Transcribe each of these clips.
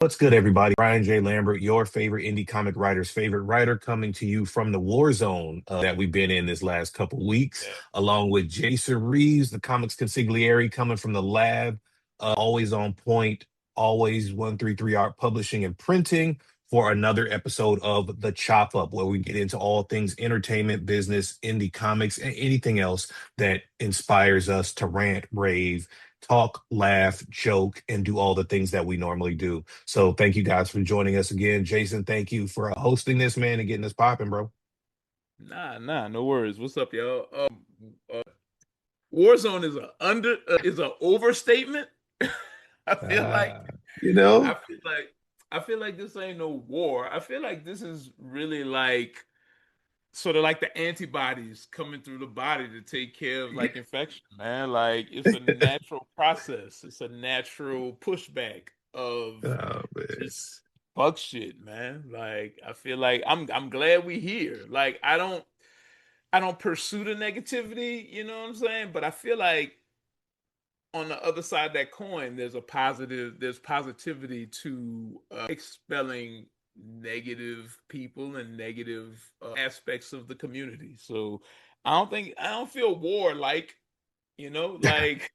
What's good, everybody? Brian J. Lambert, your favorite indie comic writer's favorite writer, coming to you from the war zone that we've been in this last couple weeks, Yeah. along with Jason Reeves, the comics consigliere, coming from the lab, always on point, always 133 Art Publishing and Printing for another episode of The Chop Up, where we get into all things entertainment, business, indie comics, and anything else that inspires us to rant, rave, talk, laugh, joke, and do all the things that we normally do. So thank you guys for joining us again. Jason, thank you for hosting this, man, and getting us popping, bro. Nah, no worries. What's up, y'all? Uh, Warzone is a overstatement. I feel like Uh, you know, I feel like I feel like this ain't no war. I feel like this is really like sort of like the antibodies coming through the body to take care of like infection, man. Like it's a natural process. It's a natural pushback of oh, man. just bug shit, man. Like I feel like I'm glad we here. Like I don't pursue the negativity, you know what I'm saying? But I feel like on the other side of that coin, there's positivity to expelling negative people and negative aspects of the community. So I don't feel war like, like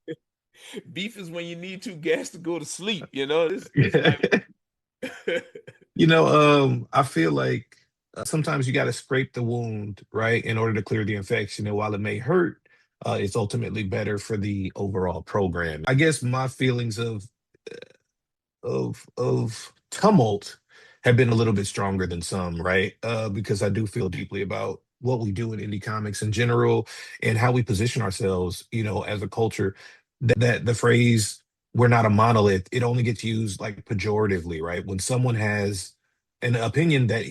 beef is when you need two gas to go to sleep, this like I feel like sometimes you got to scrape the wound, right, in order to clear the infection. And while it may hurt, it's ultimately better for the overall program. I guess my feelings of tumult have been a little bit stronger than some, right? Because I do feel deeply about what we do in indie comics in general and how we position ourselves, as a culture. That the phrase "we're not a monolith" it only gets used like pejoratively, right? When someone has an opinion that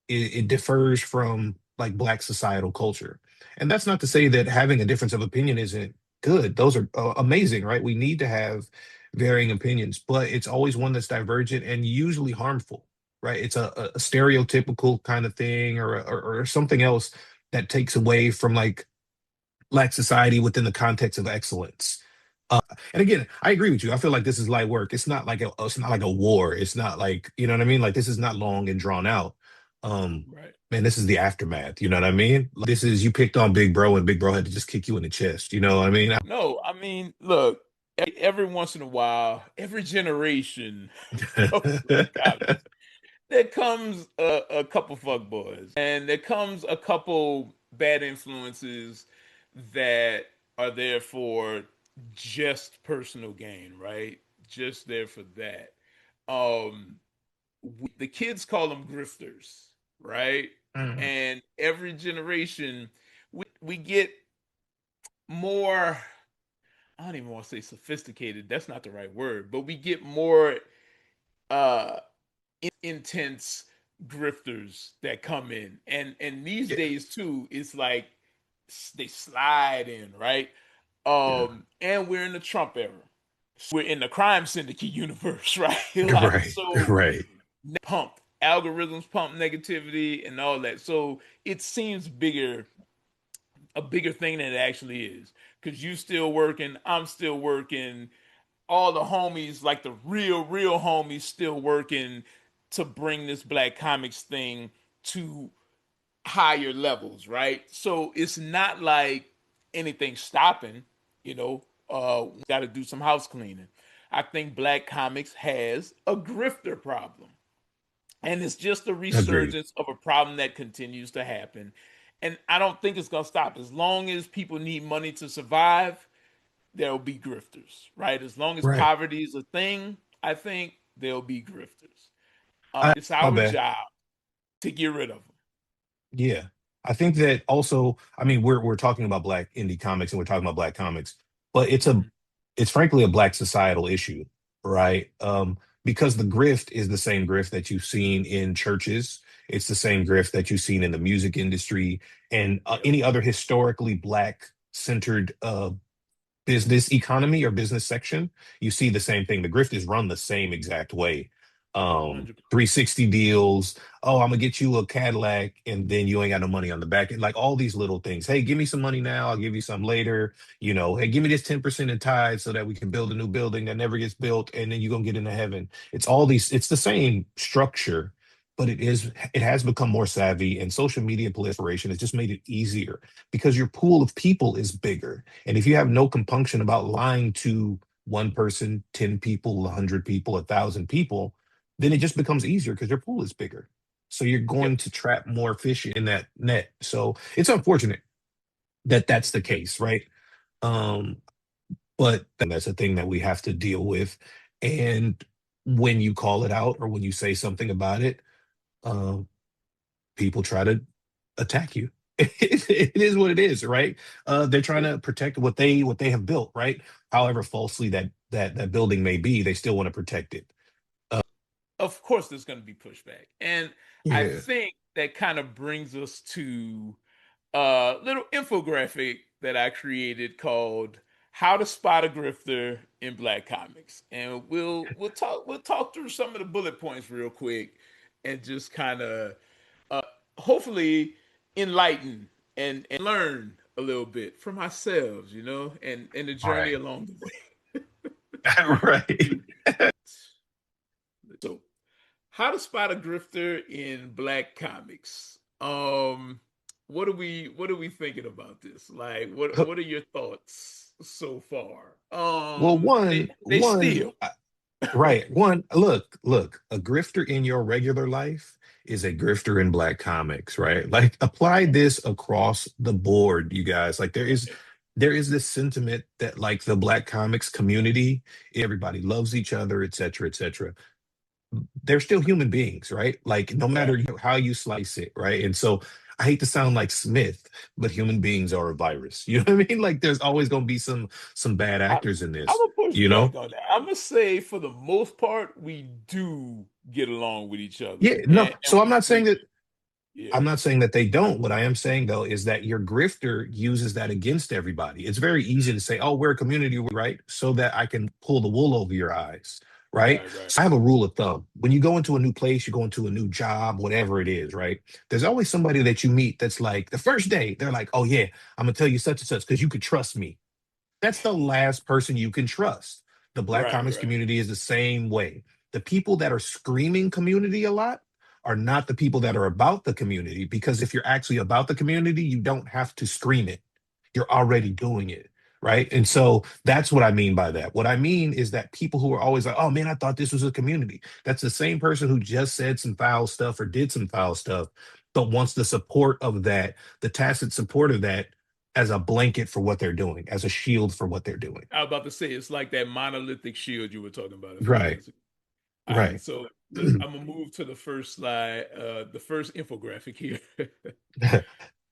it differs from like Black societal culture. And that's not to say that having a difference of opinion isn't good. Those are amazing, right? We need to have varying opinions, but it's always one that's divergent and usually harmful, right? It's a stereotypical kind of thing or something else that takes away from like Black society within the context of excellence. And again, I agree with you. I feel like this is light work. It's not like a war. It's not like, you know what I mean? Like this is not long and drawn out. Um, right. Man, this is the aftermath. You know what I mean? This is you picked on Big Bro and Big Bro had to just kick you in the chest. You know what I mean? No, I mean, look, every once in a while, every generation of Black comics, there comes a couple fuck boys, and there comes a couple bad influences that are there for just personal gain, right? Just there for that. Um, the kids call them grifters, right? Mm, And every generation, we get more. I don't even want to say sophisticated. That's not the right word, but we get more uh intense grifters that come in, and these yeah, days too, it's like they slide in, right? yeah. And we're in the Trump era. We're in the crime syndicate universe, right? Like Right, so, right. pump algorithms, pump negativity, and all that. So it seems a bigger thing than it actually is. Because you still working, I'm still working, all the homies, like the real homies, still working to bring this Black comics thing to higher levels, right? So it's not like anything stopping, got to do some house cleaning. I think Black comics has a grifter problem. And it's just a Agreed. resurgence of a problem that continues to happen. And I don't think it's going to stop. As long as people need money to survive, there'll be grifters, right? As long as Right. poverty is a thing, I think there'll be grifters. It's My our bad. job to get rid of them. Yeah. I think that also, I mean, we're talking about Black indie comics and we're talking about Black comics, but it's frankly a Black societal issue, right? Because the grift is the same grift that you've seen in churches. It's the same grift that you've seen in the music industry and Yep. any other historically Black centered business economy or business section. You see the same thing. The grift is run the same exact way. 100%. 360 deals. Oh, I'm gonna get you a Cadillac, and then you ain't got no money on the back end. Like all these little things. Hey, give me some money now. I'll give you some later. Hey, give me this 10% in tithes so that we can build a new building that never gets built, and then you're gonna get into heaven. It's all these, it's the same structure, but it has become more savvy, and social media proliferation has just made it easier because your pool of people is bigger. And if you have no compunction about lying to one person, 10 people, 100 people, 1,000 people, then it just becomes easier because your pool is bigger. So you're Yep. going to trap more fish in that net. So it's unfortunate that that's the case, right? Um, but that's a thing that we have to deal with. And when you call it out or when you say something about it, um, people try to attack you. It is what it is, right? They're trying to protect what they have built, right? However falsely that building may be, they still want to protect it. Of course there's going to be pushback. And I Yeah. think that kind of brings us to a little infographic that I created called "How to Spot a Grifter in Black Comics," and we'll talk through some of the bullet points real quick, and just kind of hopefully enlighten and learn a little bit from ourselves, and the journey Right. along the way. Right. So, how to spot a grifter in Black Comics. What are we thinking about this? Like, what are your thoughts so far? Well, They one, they one, steal. right. One, look, a grifter in your regular life is a grifter in Black comics, right? Like apply this across the board, you guys. Like there is this sentiment that like the Black comics community, everybody loves each other, et cetera, et cetera. They're still human beings, right? Like no Right. matter how you slice it, right? And so I hate to sound like Smith, but human beings are a virus. You know what I mean? Like there's always going to be some bad I, actors in I'm this, gonna push you back know? on that. I'm gonna say for the most part we do get along with each other, Yeah, no. and So we we I'm yeah. not saying that they don't. What I am saying though is that your grifter uses that against everybody. It's very easy to say, "Oh, we're a community, right?" So that I can pull the wool over your eyes, right? Right, right, So I have a rule of thumb. When you go into a new place, you go into a new job, whatever it is, right? There's always somebody that you meet that's like the first day, they're like, "Oh yeah, I'm gonna tell you such and such because you could trust me." That's the last person you can trust. The Black right, comics right. community is the same way. The people that are screaming community a lot are not the people that are about the community, because if you're actually about the community, you don't have to scream it. You're already doing it. Right. And so that's what I mean by that. What I mean is that people who are always like, oh man, I thought this was a community. That's the same person who just said some foul stuff or did some foul stuff, but wants the support of that, the tacit support of that as a blanket for what they're doing, as a shield for what they're doing. I was about to say it's like that monolithic shield you were talking about a few Right, minutes ago. All right, right. so I'm gonna move to the first slide, the first infographic here.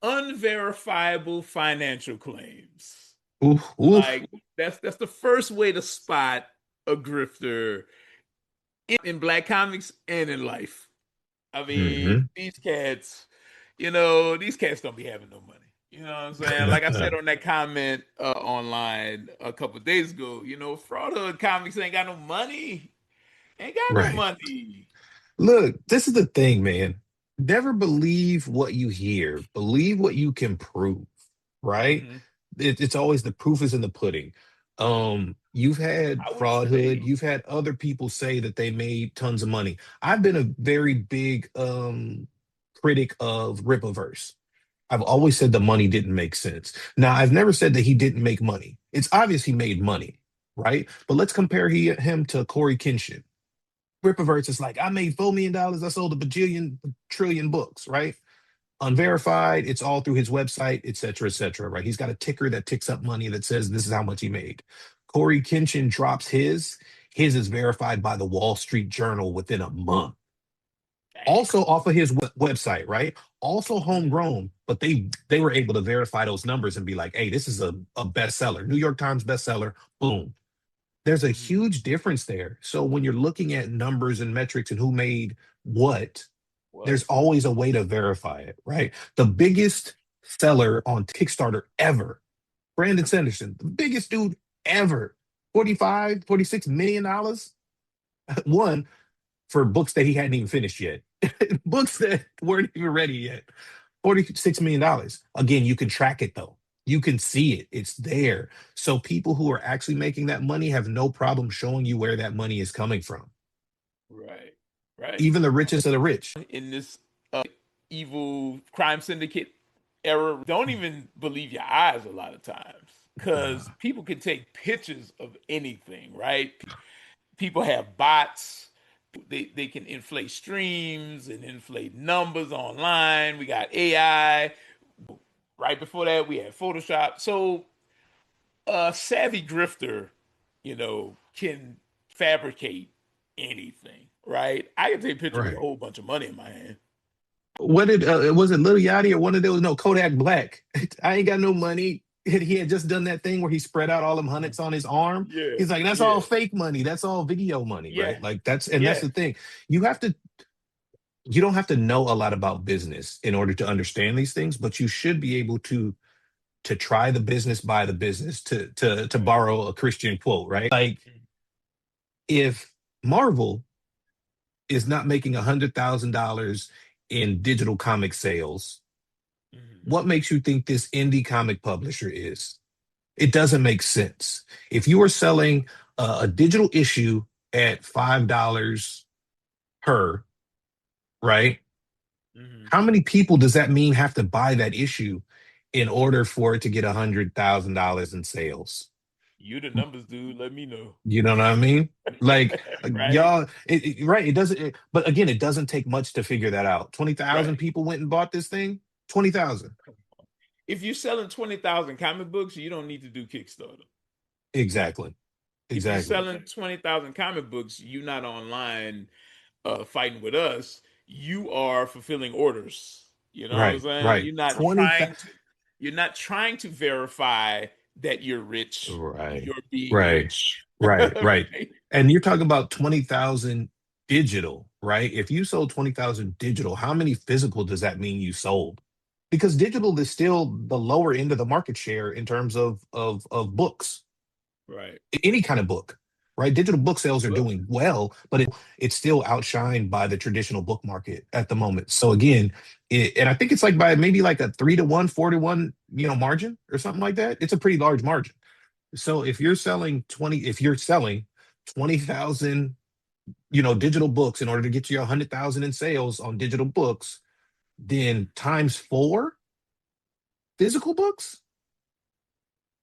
Unverifiable financial claims. Oof, oof. Like that's the first way to spot a grifter in Black comics and in life. I mean, Hmm. these cats don't be having no money. You know what I'm saying? Like I said on that comment online a couple days ago, fraudhood comics ain't got no money. Ain't got no Right. money. Look, this is the thing, man. Never believe what you hear. Believe what you can prove, right? Hmm. It's always the proof is in the pudding. You've had I would fraudhood, say, you've had other people say that they made tons of money. I've been a very big critic of Ripaverse. I've always said the money didn't make sense. Now, I've never said that he didn't make money. It's obvious he made money, right? But let's compare him to Corey Kenshin. Rippaverse is like, I made $4 million. I sold a bajillion, trillion books, right? Unverified. It's all through his website, et cetera, right? He's got a ticker that ticks up money that says this is how much he made. Corey Kenshin drops his. His is verified by the Wall Street Journal within a month. dang. Also off of his website, right? Also Mhm. homegrown, but they were able to verify those numbers and be like, hey, this is a bestseller, New York Times bestseller. Boom. There's a Mhm. huge difference there. So when you're looking at numbers and metrics and who made what, What? there's always a way to verify it, right? The biggest seller on Kickstarter ever, Brandon Sanderson, the biggest dude ever, 45, $46 million. One, for books that he hadn't even finished yet, books that weren't even ready yet. $46 million. Again, you can track it though. You can see it. It's there. So people who are actually making that money have no problem showing you where that money is coming from. Right. Right. Even the richest of the rich. In this evil crime syndicate era, don't even believe your eyes a lot of times because people can take pictures of anything, right? People have bots. They can inflate streams and inflate numbers online. We got AI. Right before that, we had Photoshop. So a savvy grifter, can fabricate anything, right? I can take a picture with a Right. whole bunch of money in my hand. What did was it Lil Yachty or one of those? No, Kodak Black. I ain't got no money. He had just done that thing where he spread out all them hundreds on his arm. Yeah, He's like, that's all yeah, fake money. That's all video money, yeah, right? Like that's yeah. the thing. You have to you don't have to know a lot about business in order to understand these things, but you should be able to try the business by the business, to Right. borrow a Christian quote, right? Like if Marvel is not making $100,000 in digital comic sales, Mhm. what makes you think this indie comic publisher is? It doesn't make sense. If you are selling a digital issue at $5 per, right? Mhm. How many people does that mean have to buy that issue in order for it to get $100,000 in sales? You the numbers dude, let me know. You know what I mean? Like Right, y'all, right? It doesn't. But again, it doesn't take much to figure that out. 20,000 right. people went and bought this thing. 20,000. If you're selling 20,000 comic books, you don't need to do Kickstarter. Exactly. If you're Exactly. selling 20,000 comic books, you're not online fighting with us. You are fulfilling orders. You know what I'm Right. saying? Right. 20,000. You're not trying to verify that you're rich. Right. You're being Right. rich. Right. Right. Right? And you're talking about 20,000 digital, right? If you sold 20,000 digital, how many physical does that mean you sold? Because digital is still the lower end of the market share in terms of books, Right. any kind of book, right? Digital book sales are Well, doing well, but it's still outshined by the traditional book market at the moment. So again, and I think it's like by maybe like a 3-to-1, 4-to-1, margin or something like that. It's a pretty large margin. So if you're selling 20,000, digital books in order to get to your 100,000 in sales on digital books, then times four physical books.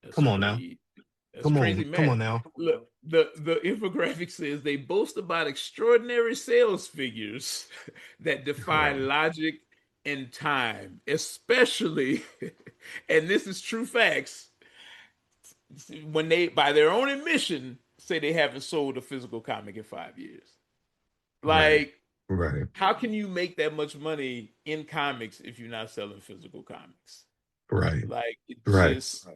that's Come on now, crazy. That's come crazy, on, come man. on now. Look, the infographic says they boast about extraordinary sales figures that defy Right. logic and time, especially, and this is true facts, when they, by their own admission, say they haven't sold a physical comic in 5 years. Right. Like, Right. how can you make that much money in comics if you're not selling physical comics? Right. Like, it Right. just,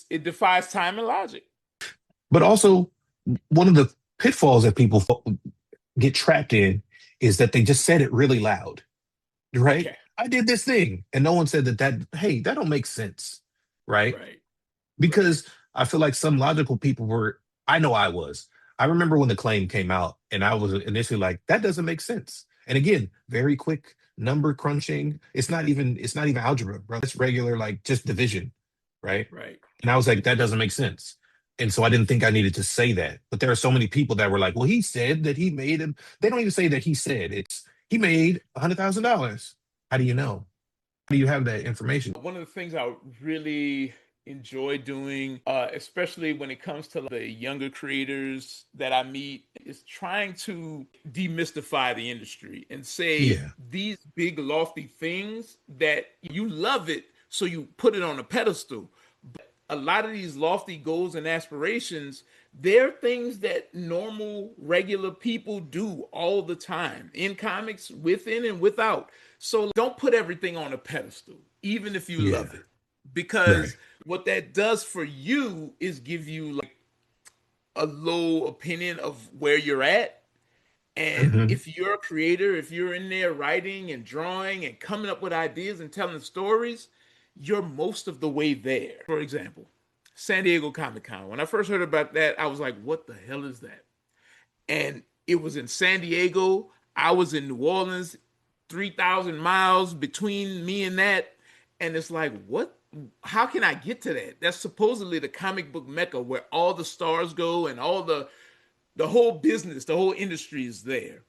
it defies time and logic. But also, one of the pitfalls that people get trapped in is that they just said it really loud, right? Yeah. I did this thing, and no one said hey, that don't make sense, right? Right. Right. Because I feel like some logical people were, I know I was. I remember when the claim came out, and I was initially like, that doesn't make sense. And again, very quick number crunching. It's not even algebra, bro. It's regular, like just division, right? Right. And I was like, that doesn't make sense. And so I didn't think I needed to say that. But there are so many people that were like, well, he said that he made him. They don't even say that he said it's he made $100,000. How do you know? How do you have that information? One of the things I really enjoy doing, especially when it comes to the younger creators that I meet, is trying to demystify the industry and say Yeah. these big, lofty things that you love it, so you put it on a pedestal. A lot of these lofty goals and aspirations, they're things that normal, regular people do all the time in comics, within and without. So don't put everything on a pedestal, even if you Yeah. love it, Right. because what that does for you is give you like a low opinion of where you're at. And Hmm. if you're a creator, if you're in there writing and drawing and coming up with ideas and telling stories, you're most of the way there. For example, San Diego Comic Con. When I first heard about that, I was like, what the hell is that? And It was in San Diego. I was in New Orleans, 3,000 miles between me and that. And it's like, what? How can I get to that? That's supposedly the comic book mecca where all the stars go and all the whole business, the whole industry is there.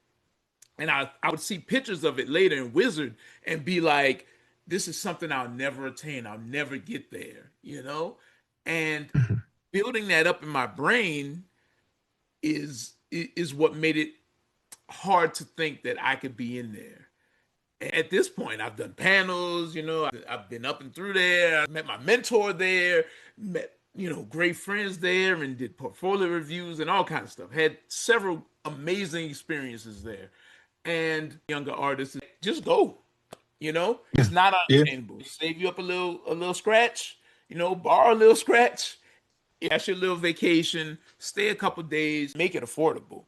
And I would see pictures of it later in Wizard and be like, this is something I'll never attain. I'll never get there, you know? And Mhm. building that up in my brain is what made it hard to think that I could be in there. At this point, I've done panels, you know, I've been up and through there. I met my mentor there, met, you know, great friends there, and did portfolio reviews and all kinds of stuff. Had several amazing experiences there. And younger artists, just go, you know, Yeah. it's not Yeah. unattainable. Save you up a little scratch, you know, borrow a little scratch. That's your little vacation. Stay a couple days, make it affordable.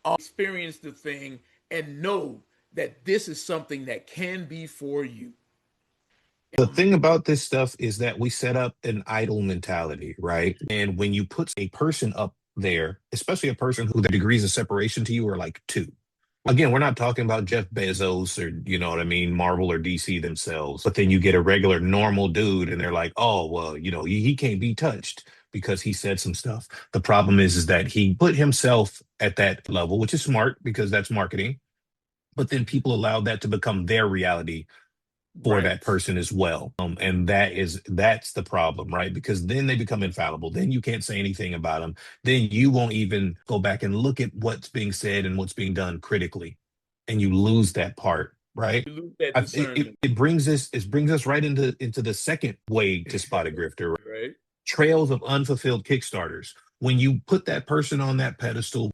Experience the thing and know that this is something that can be for you. The thing about this stuff is that we set up an idle mentality, right? And when you put a person up there, especially a person who the degrees of separation to you are like two. Again, we're not talking about Jeff Bezos or, you know what I mean, Marvel or DC themselves. But then you get a regular normal dude and they're like, oh, well, you know, he can't be touched because he said some stuff. The problem is that he put himself at that level, which is smart because that's marketing. But then people allowed that to become their reality for that Right. person as well. And that's the problem, right? Because then they become infallible. Then you can't say anything about them. Then you won't even go back and look at what's being said and what's being done critically, and you lose that part, right? You lose that It discernment. brings us right into the second way to spot a grifter, Right. trails of unfulfilled Kickstarters. When you put that person on that pedestal,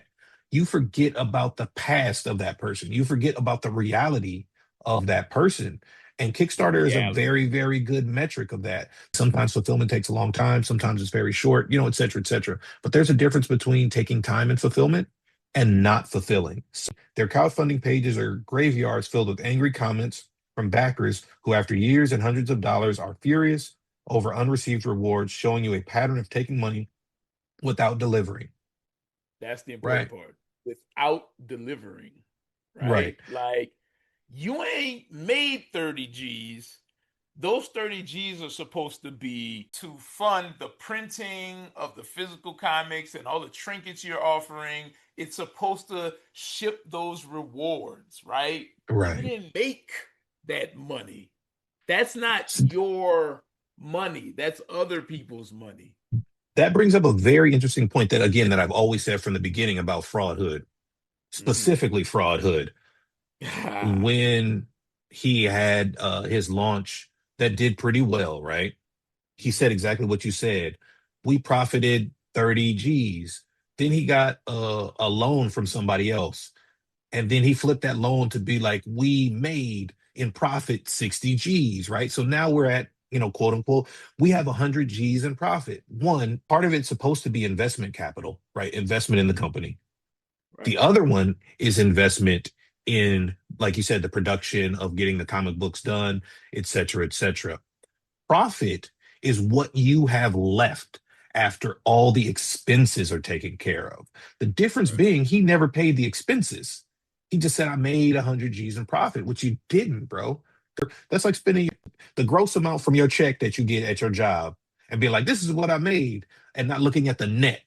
you forget about the past of that person. You forget about the reality of that person. And The Kickstarter is a reality. very, very good metric of that. Sometimes fulfillment takes a long time, sometimes it's very short, you know, et cetera, et cetera. But there's a difference between taking time and fulfillment and not fulfilling. So their crowdfunding pages are graveyards filled with angry comments from backers who, after years and hundreds of dollars, are furious over unreceived rewards, showing you a pattern of taking money without delivering. That's the Right. important part. Without delivering, right? Right. Like you ain't made 30 G's. Those 30 G's are supposed to be to fund the printing of the physical comics and all the trinkets you're offering. It's supposed to ship those rewards, right? You Right. didn't make that money. That's not your money. That's other people's money. That brings up a very interesting point that, again, that I've always said from the beginning about fraudhood, Mhm. specifically fraudhood. When he had his launch that did pretty well, right? He said Mhm. exactly what you said. We profited 30 G's. Then he got a loan from somebody else. And then he flipped that loan to be like, we made in profit 60 G's, right? So now we're at, you know, quote unquote, we have 100 G's in profit. One, part of it's supposed to be investment capital, right? Investment in the company. The Right. other one is investment in, like you said, the production of getting the comic books done, et cetera, et cetera. Profit is what you have left after all the expenses are taken care of. The difference Right. being he never paid the expenses. He just said, I made 100 G's in profit, which you didn't, bro. That's like spending the gross amount from your check that you get at your job and being like, this is what I made, and not looking at the net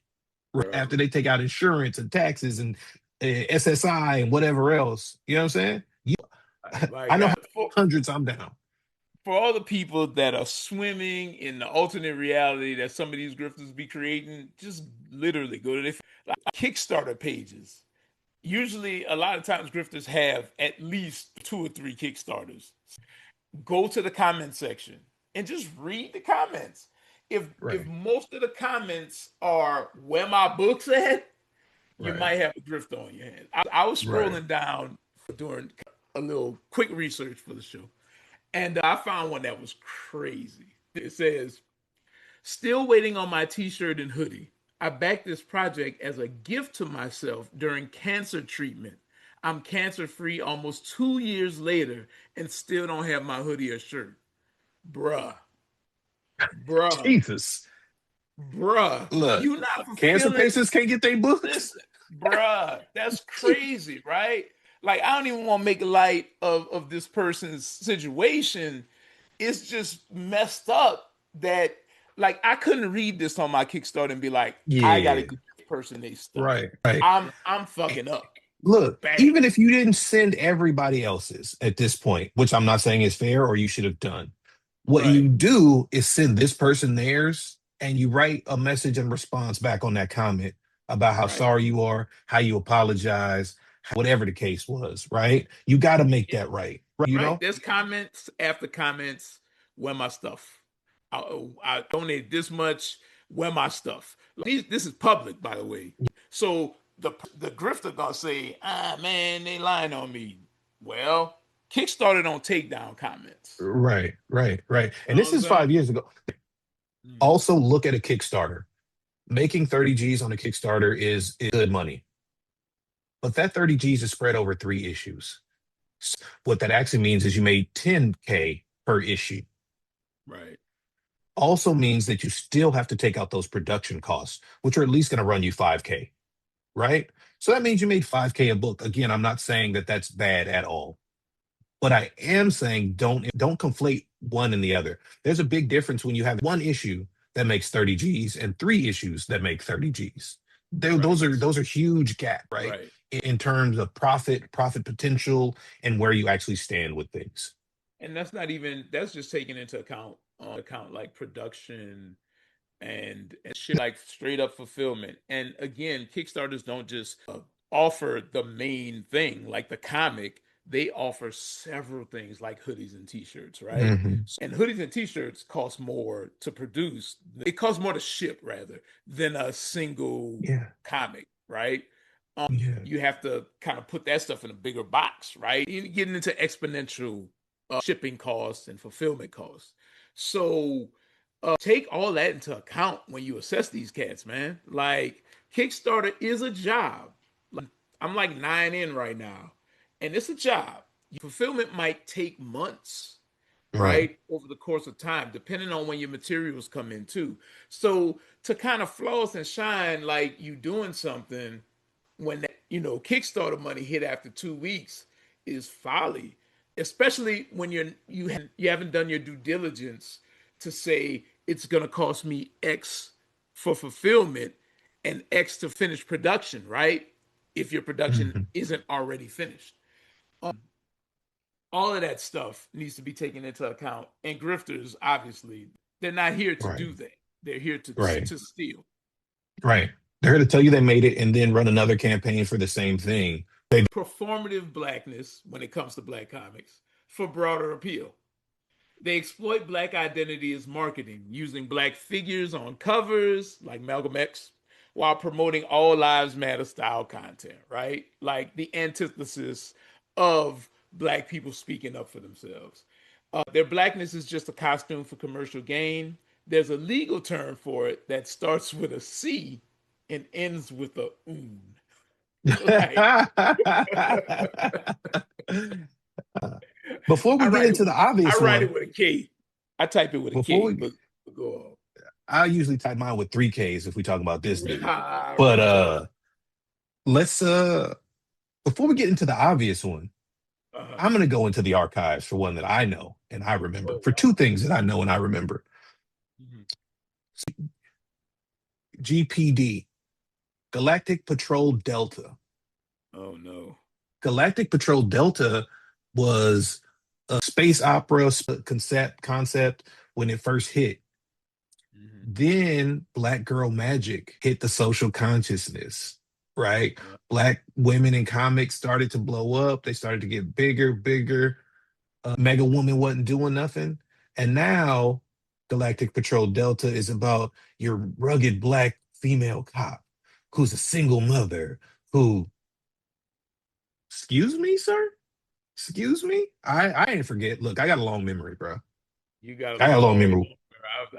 right after Bro. they take out insurance and taxes and SSI and whatever else. You know what I'm saying? My I know how God. hundreds I'm down. For all the people that are swimming in the alternate reality that some of these grifters be creating, just literally go to their like, Kickstarter pages. Usually, a lot of times, grifters have at least two or three Kickstarters. Go to the comment section and just read the comments. If Right, most of the comments are where my book's at, you right, might have a grift on your hands. I was right. scrolling down doing a little quick research for the show, and I found one that was crazy. It says, still waiting on my t shirt and hoodie. I backed this project as a gift to myself during cancer treatment. I'm cancer free almost 2 years later and still don't have my hoodie or shirt. Bruh, bruh, Jesus. bruh. Look, You not cancer fulfilling. patients can't get their books. Listen, Bruh, that's crazy, right? Like, I don't even want to make light of this person's situation. It's just messed up that, like, I couldn't read this on my Kickstarter and be like, I gotta Yeah, give this person their stuff. right, right. I'm fucking up Look, bad. even if you didn't send everybody else's at this point, which I'm not saying is fair or you should have done, what Right, you do is send this person theirs and you write a message and response back on that comment about how right. sorry you are, how you apologize, whatever the case was, right? You got to make Yeah, that right, you right. know? There's comments after comments. Where my stuff? I donated this much. Where my stuff? This is public, by the way. So the grifter gonna say, ah man, they lying on me. Well, Kickstarter don't take down comments. Right, right, right. You And know this what I'm is saying? 5 years ago. Mhm. Also, look at a Kickstarter. Making 30 G's on a Kickstarter is good money, but that 30 G's is spread over 3 issues. What that actually means is you made 10K per issue. Right. Also means that you still have to take out those production costs, which are at least going to run you 5K, right? So that means you made 5K a book. Again, I'm not saying that that's bad at all, but I am saying don't conflate one and the other. There's a big difference when you have one issue that makes 30 G's and 3 issues that make 30 G's. Right. Those are huge gap, right? Right. In terms of profit potential, and where you actually stand with things. And that's just taking into account like production and shit like straight up fulfillment. And again, Kickstarters don't just offer the main thing like the comic. They offer several things like hoodies and t-shirts, right? Hmm. And hoodies and t-shirts cost more to produce. It costs more to ship rather than a single Yeah, comic, right? yeah, You have to kind of put that stuff in a bigger box, right? You're getting into exponential shipping costs and fulfillment costs. So take all that into account when you assess these cats, man. Like, Kickstarter is a job. Like, I'm like 9 in right now, and it's a job. Fulfillment might take months, right. right, over the course of time, depending on when your materials come in too. So to kind of floss and shine like you doing something when that, Kickstarter money hit after 2 weeks is folly, especially when you haven't done your due diligence to say it's going to cost me X for fulfillment and X to finish production, right? If your production Hmm. isn't already finished. All of that stuff needs to be taken into account. And grifters, obviously, they're not here to Right, do that. They're here to right, to steal. right. They're going to tell you they made it and then run another campaign for the same thing. Performative blackness when it comes to black comics for broader appeal. They exploit black identity as marketing, using black figures on covers like Malcolm X, while promoting all lives matter style content, right? Like the antithesis of black people speaking up for themselves. Their blackness is just a costume for commercial gain. There's a legal term for it that starts with a C and ends with a oon. Like, Before we I get write it. into the I obvious write one, it with a K. I type it with a before K, we, but go on. I usually type mine with 3 Ks if we talk about this dude. But Real talk. let's before we get into the obvious one, Uh-huh. I'm gonna go into the archives for one that I know and I remember. Oh For two wow. things that I know and I remember. Mhm. GPD, Galactic Patrol Delta. Oh no. Galactic Patrol Delta was a space opera concept when it first hit. Mhm. Then Black Girl Magic hit the social consciousness, right? Yeah. Black women in comics started to blow up. They started to get bigger, bigger. Mega Woman wasn't doing nothing. And now Galactic Patrol Delta is about your rugged black female cop who's a single mother who, excuse me, sir? Excuse me? I ain't forget. Look, I got a long memory, bro. You got a I got a long long. memory.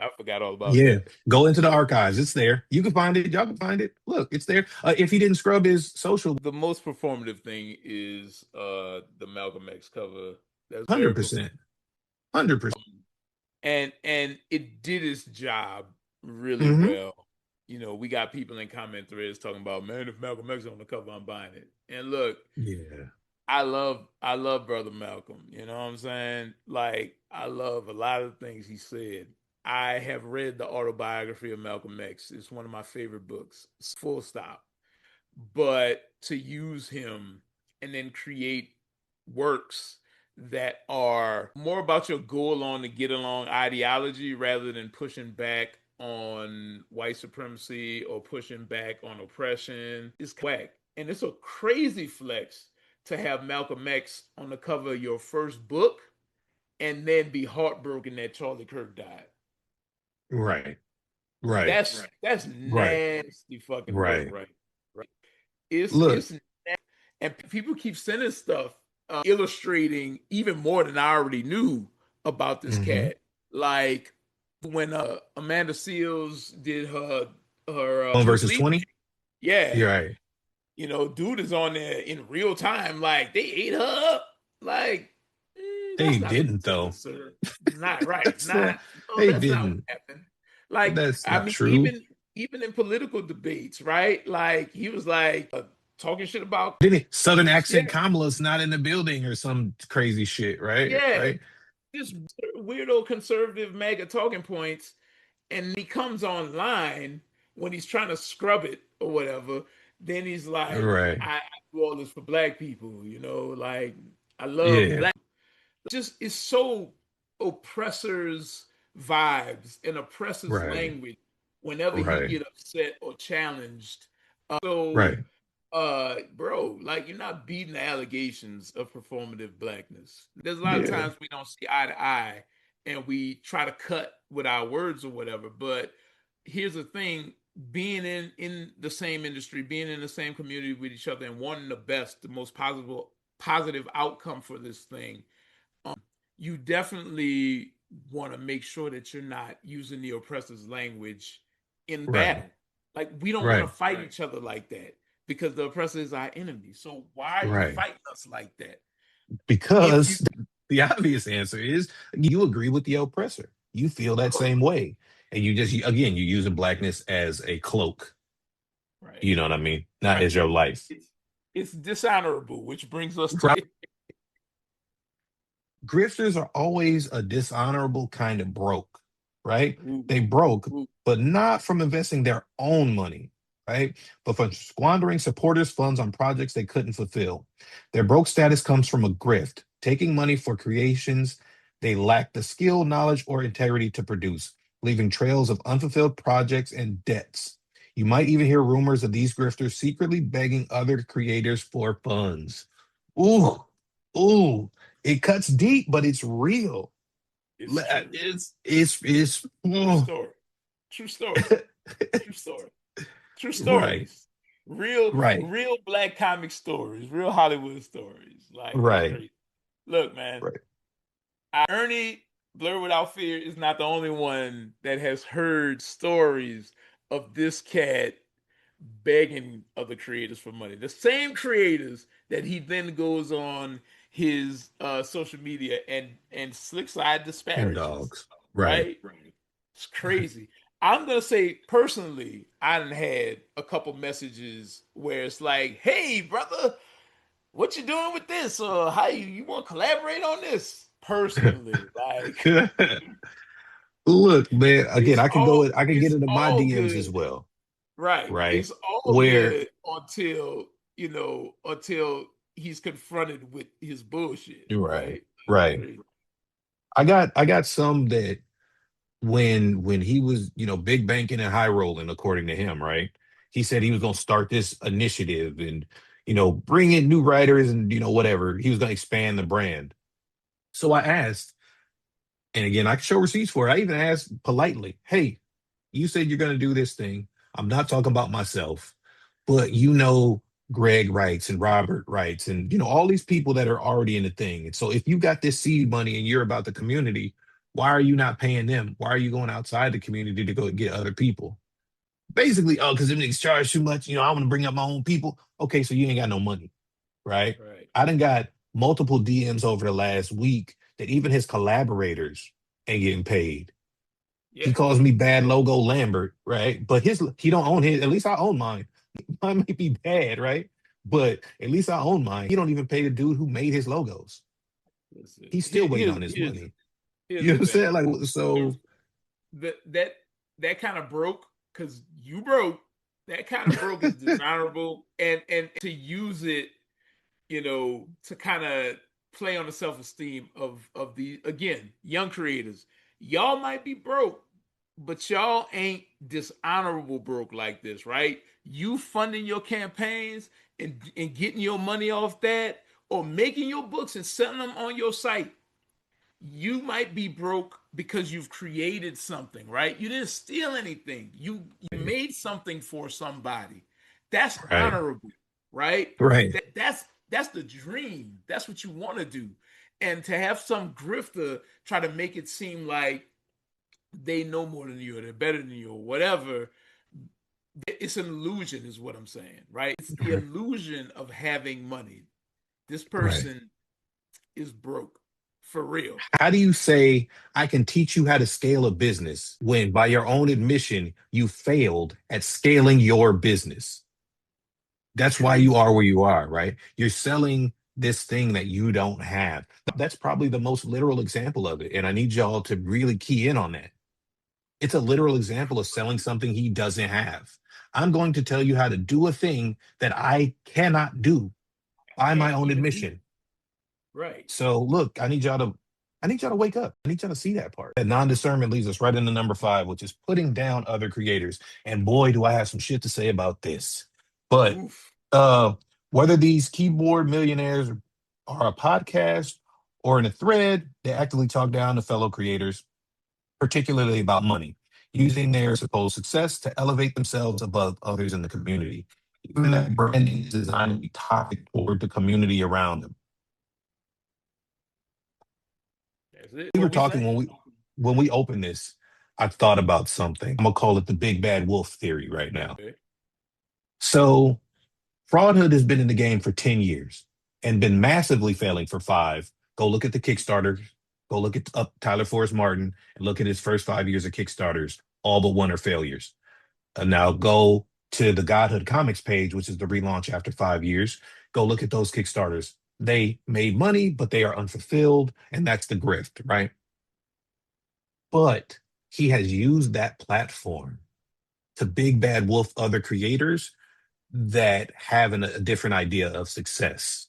I forgot all about Yeah, that. go into the archives. It's there. You can find it. Y'all can find it. Look, it's there. If he didn't scrub his social, The most performative thing is the Malcolm X cover. That's very 100%, 100%. and it did its job really Hmm. well. we got people in comment threads talking about, man, if Malcolm X on the cover, I'm buying it. And look, Yeah. I love Brother Malcolm. You know what I'm saying? Like, I love a lot of the things he said. I have read the autobiography of Malcolm X. It's one of my favorite books. Full stop. But to use him and then create works that are more about your go along to get along ideology rather than pushing back on white supremacy or pushing back on oppression is whack. And it's a crazy flex to have Malcolm X on the cover of your first book and then be heartbroken that Charlie Kirk died. Right. Right. That's Right. nasty fucking work, Right. right? Right. It's Look. and people keep sending stuff illustrating even more than I already knew about this Hmm. cat. Like when Amanda Seals did her One Bruce versus Lee, 20. yeah, You're right. dude is on there in real time. Like they ate her up. Like They that's not what didn't happened, though. sir. Not right. That's Not no, they that's not what didn't. happened. Like That's I not mean, true. even in political debates, right? Like he was like talking shit about Didn't it? Southern yeah, accent Kamala's not in the building or some crazy shit, right? yeah, Right. just weirdo conservative mega talking points, and he comes online when he's trying to scrub it or whatever. Then he's like, Right. I do all this for black people, like I love Yeah. black. Just it's so oppressors vibes and oppressors Right. language whenever he Right. get upset or challenged. So Right. bro, like you're not beating the allegations of performative blackness. There's a lot of Yeah. times we don't see eye to eye and we try to cut with our words or whatever. But here's the thing: being in the same industry, being in the same community with each other, and wanting the best, the most positive outcome for this thing, you definitely want to make sure that you're not using the oppressor's language in Right. battle. Like we don't want to Right. fight each other like that because the oppressor is our enemy. So why are you Right. fighting us like that? If you Because the obvious answer is you agree with the oppressor. You feel that same way. And you just, again, you're using blackness as a cloak. right, You know what I mean? Not right, as your life. it's dishonorable, which brings us to Right. Grifters are always a dishonorable kind of broke, right? ooh, They broke, ooh, but not from investing their own money, right? But from squandering supporters' funds on projects they couldn't fulfill. Their broke status comes from a grift, taking money for creations they lack the skill, knowledge, or integrity to produce, leaving trails of unfulfilled projects and debts. You might even hear rumors of these grifters secretly begging other creators for funds. Ooh, ooh, it cuts deep, but it's real. it's true, It's true oh. story, true story, true story, true Right, stories, real right, real black comic stories, real Hollywood stories. Like it's right, crazy. Look, man, right. Ernie Blur Without Fear is not the only one that has heard stories of this cat begging other creators for money. The same creators that he then goes on his social media and slick side And disparages, dogs. Right. right? It's crazy. I'm gonna say personally, I done had a couple messages where it's like, "Hey, brother, what you doing with this? Or how you want to collaborate on this?" Personally, like Look, man, again, it's all I can get it's into my all DMs good. as well, Right. right? It's all Where good until he's confronted with his bullshit, right, right? right. Crazy. I got some that when he was, big banking and high rolling, according to him, right? He said he was gonna start this initiative and bring in new writers and whatever. He was gonna expand the brand. So I asked, and again, I can show receipts for it. I even asked politely, hey, you said you're going to do this thing. I'm not talking about myself, but Greg writes and Robert writes and, all these people that are already in the thing. And so if you got this seed money and you're about the community, why are you not paying them? Why are you going outside the community to go get other people? Basically, oh, because them niggas charge too much. I want to bring up my own people. Okay, so you ain't got no money, right? Right. I done got multiple DMs over the last week that even his collaborators ain't getting paid. He Yeah. calls me bad logo Lambert, right? But he don't own his. At least I own mine. Mine might be bad, right? But at least I own mine. He don't even pay the dude who made his logos. Listen, He's still waiting on his money. here's You know the what I'm thing. saying? Like, so That that that kind of broke because you broke. That kind of broke is dishonorable, and to use it, to kind of play on the self esteem of the, again, young creators. Y'all might be broke, but y'all ain't dishonorable broke like this, right? You funding your campaigns and getting your money off that, or making your books and selling them on your site. You might be broke because you've created something, right? You didn't steal anything. You made something for somebody. That's right, honorable, right? right, That's the dream. That's what you want to do. And to have some grifter try to make it seem like they know more than you, or they're better than you, or whatever, it's an illusion, is what I'm saying, right? It's the right. illusion of having money. This Right. person is broke for real. How do you say I can teach you how to scale a business when, by your own admission, you failed at scaling your business? That's why you Crazy. are where you are, right? You're selling this thing that you don't have. That's probably the most literal example of it. And I need y'all to really key in on that. It's a literal example of selling something he doesn't have. I'm going to tell you how to do a thing that I cannot do by my Can't own even do. admission. Right. So look, I need y'all to wake up. I need y'all to see that part. That non-discernment leads us right into number five, which is putting down other creators. And boy, do I have some shit to say about this. But Oof. uh whether these keyboard millionaires are a podcast or in a thread, they actively talk down to fellow creators, particularly about money, using their supposed success to elevate themselves above others in the community. Even that branding is designed to be toxic toward the community around them. That's it. We were What we talking saying? when we opened this, I thought about something. I'm gonna call it the big bad wolf theory right now. Okay. So Fraudhood has been in the game for 10 years and been massively failing for five. Go look at the Kickstarter, go look at Tyler Forrest Martin and look at his first 5 years of Kickstarters. All but one are failures. And now go to the Godhood Comics page, which is the relaunch after 5 years. Go look at those Kickstarters. They made money, but they are unfulfilled, and that's the grift, right? But he has used that platform to big bad wolf other creators that have a different idea of success.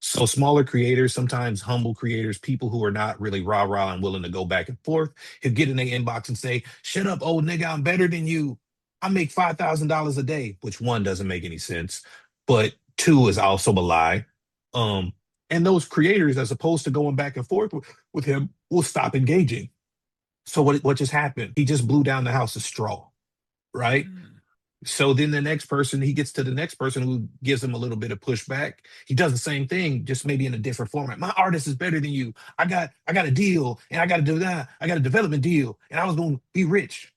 So smaller creators, sometimes humble creators, people who are not really rah rah and willing to go back and forth, he'll get in their inbox and say, "Shut up, old nigga, I'm better than you. I make $5,000 a day," which one doesn't make any sense, but two is also a lie. Um, and those creators, as opposed to going back and forth with him, will stop engaging. So what just happened? He just blew down the house of straw, right? Mm. So then the next person, he gets to the next person who gives him a little bit of pushback. He does the same thing, just maybe in a different format. My artist is better than you. I got a deal, and I got to do that. I got a development deal, and I was going to be rich.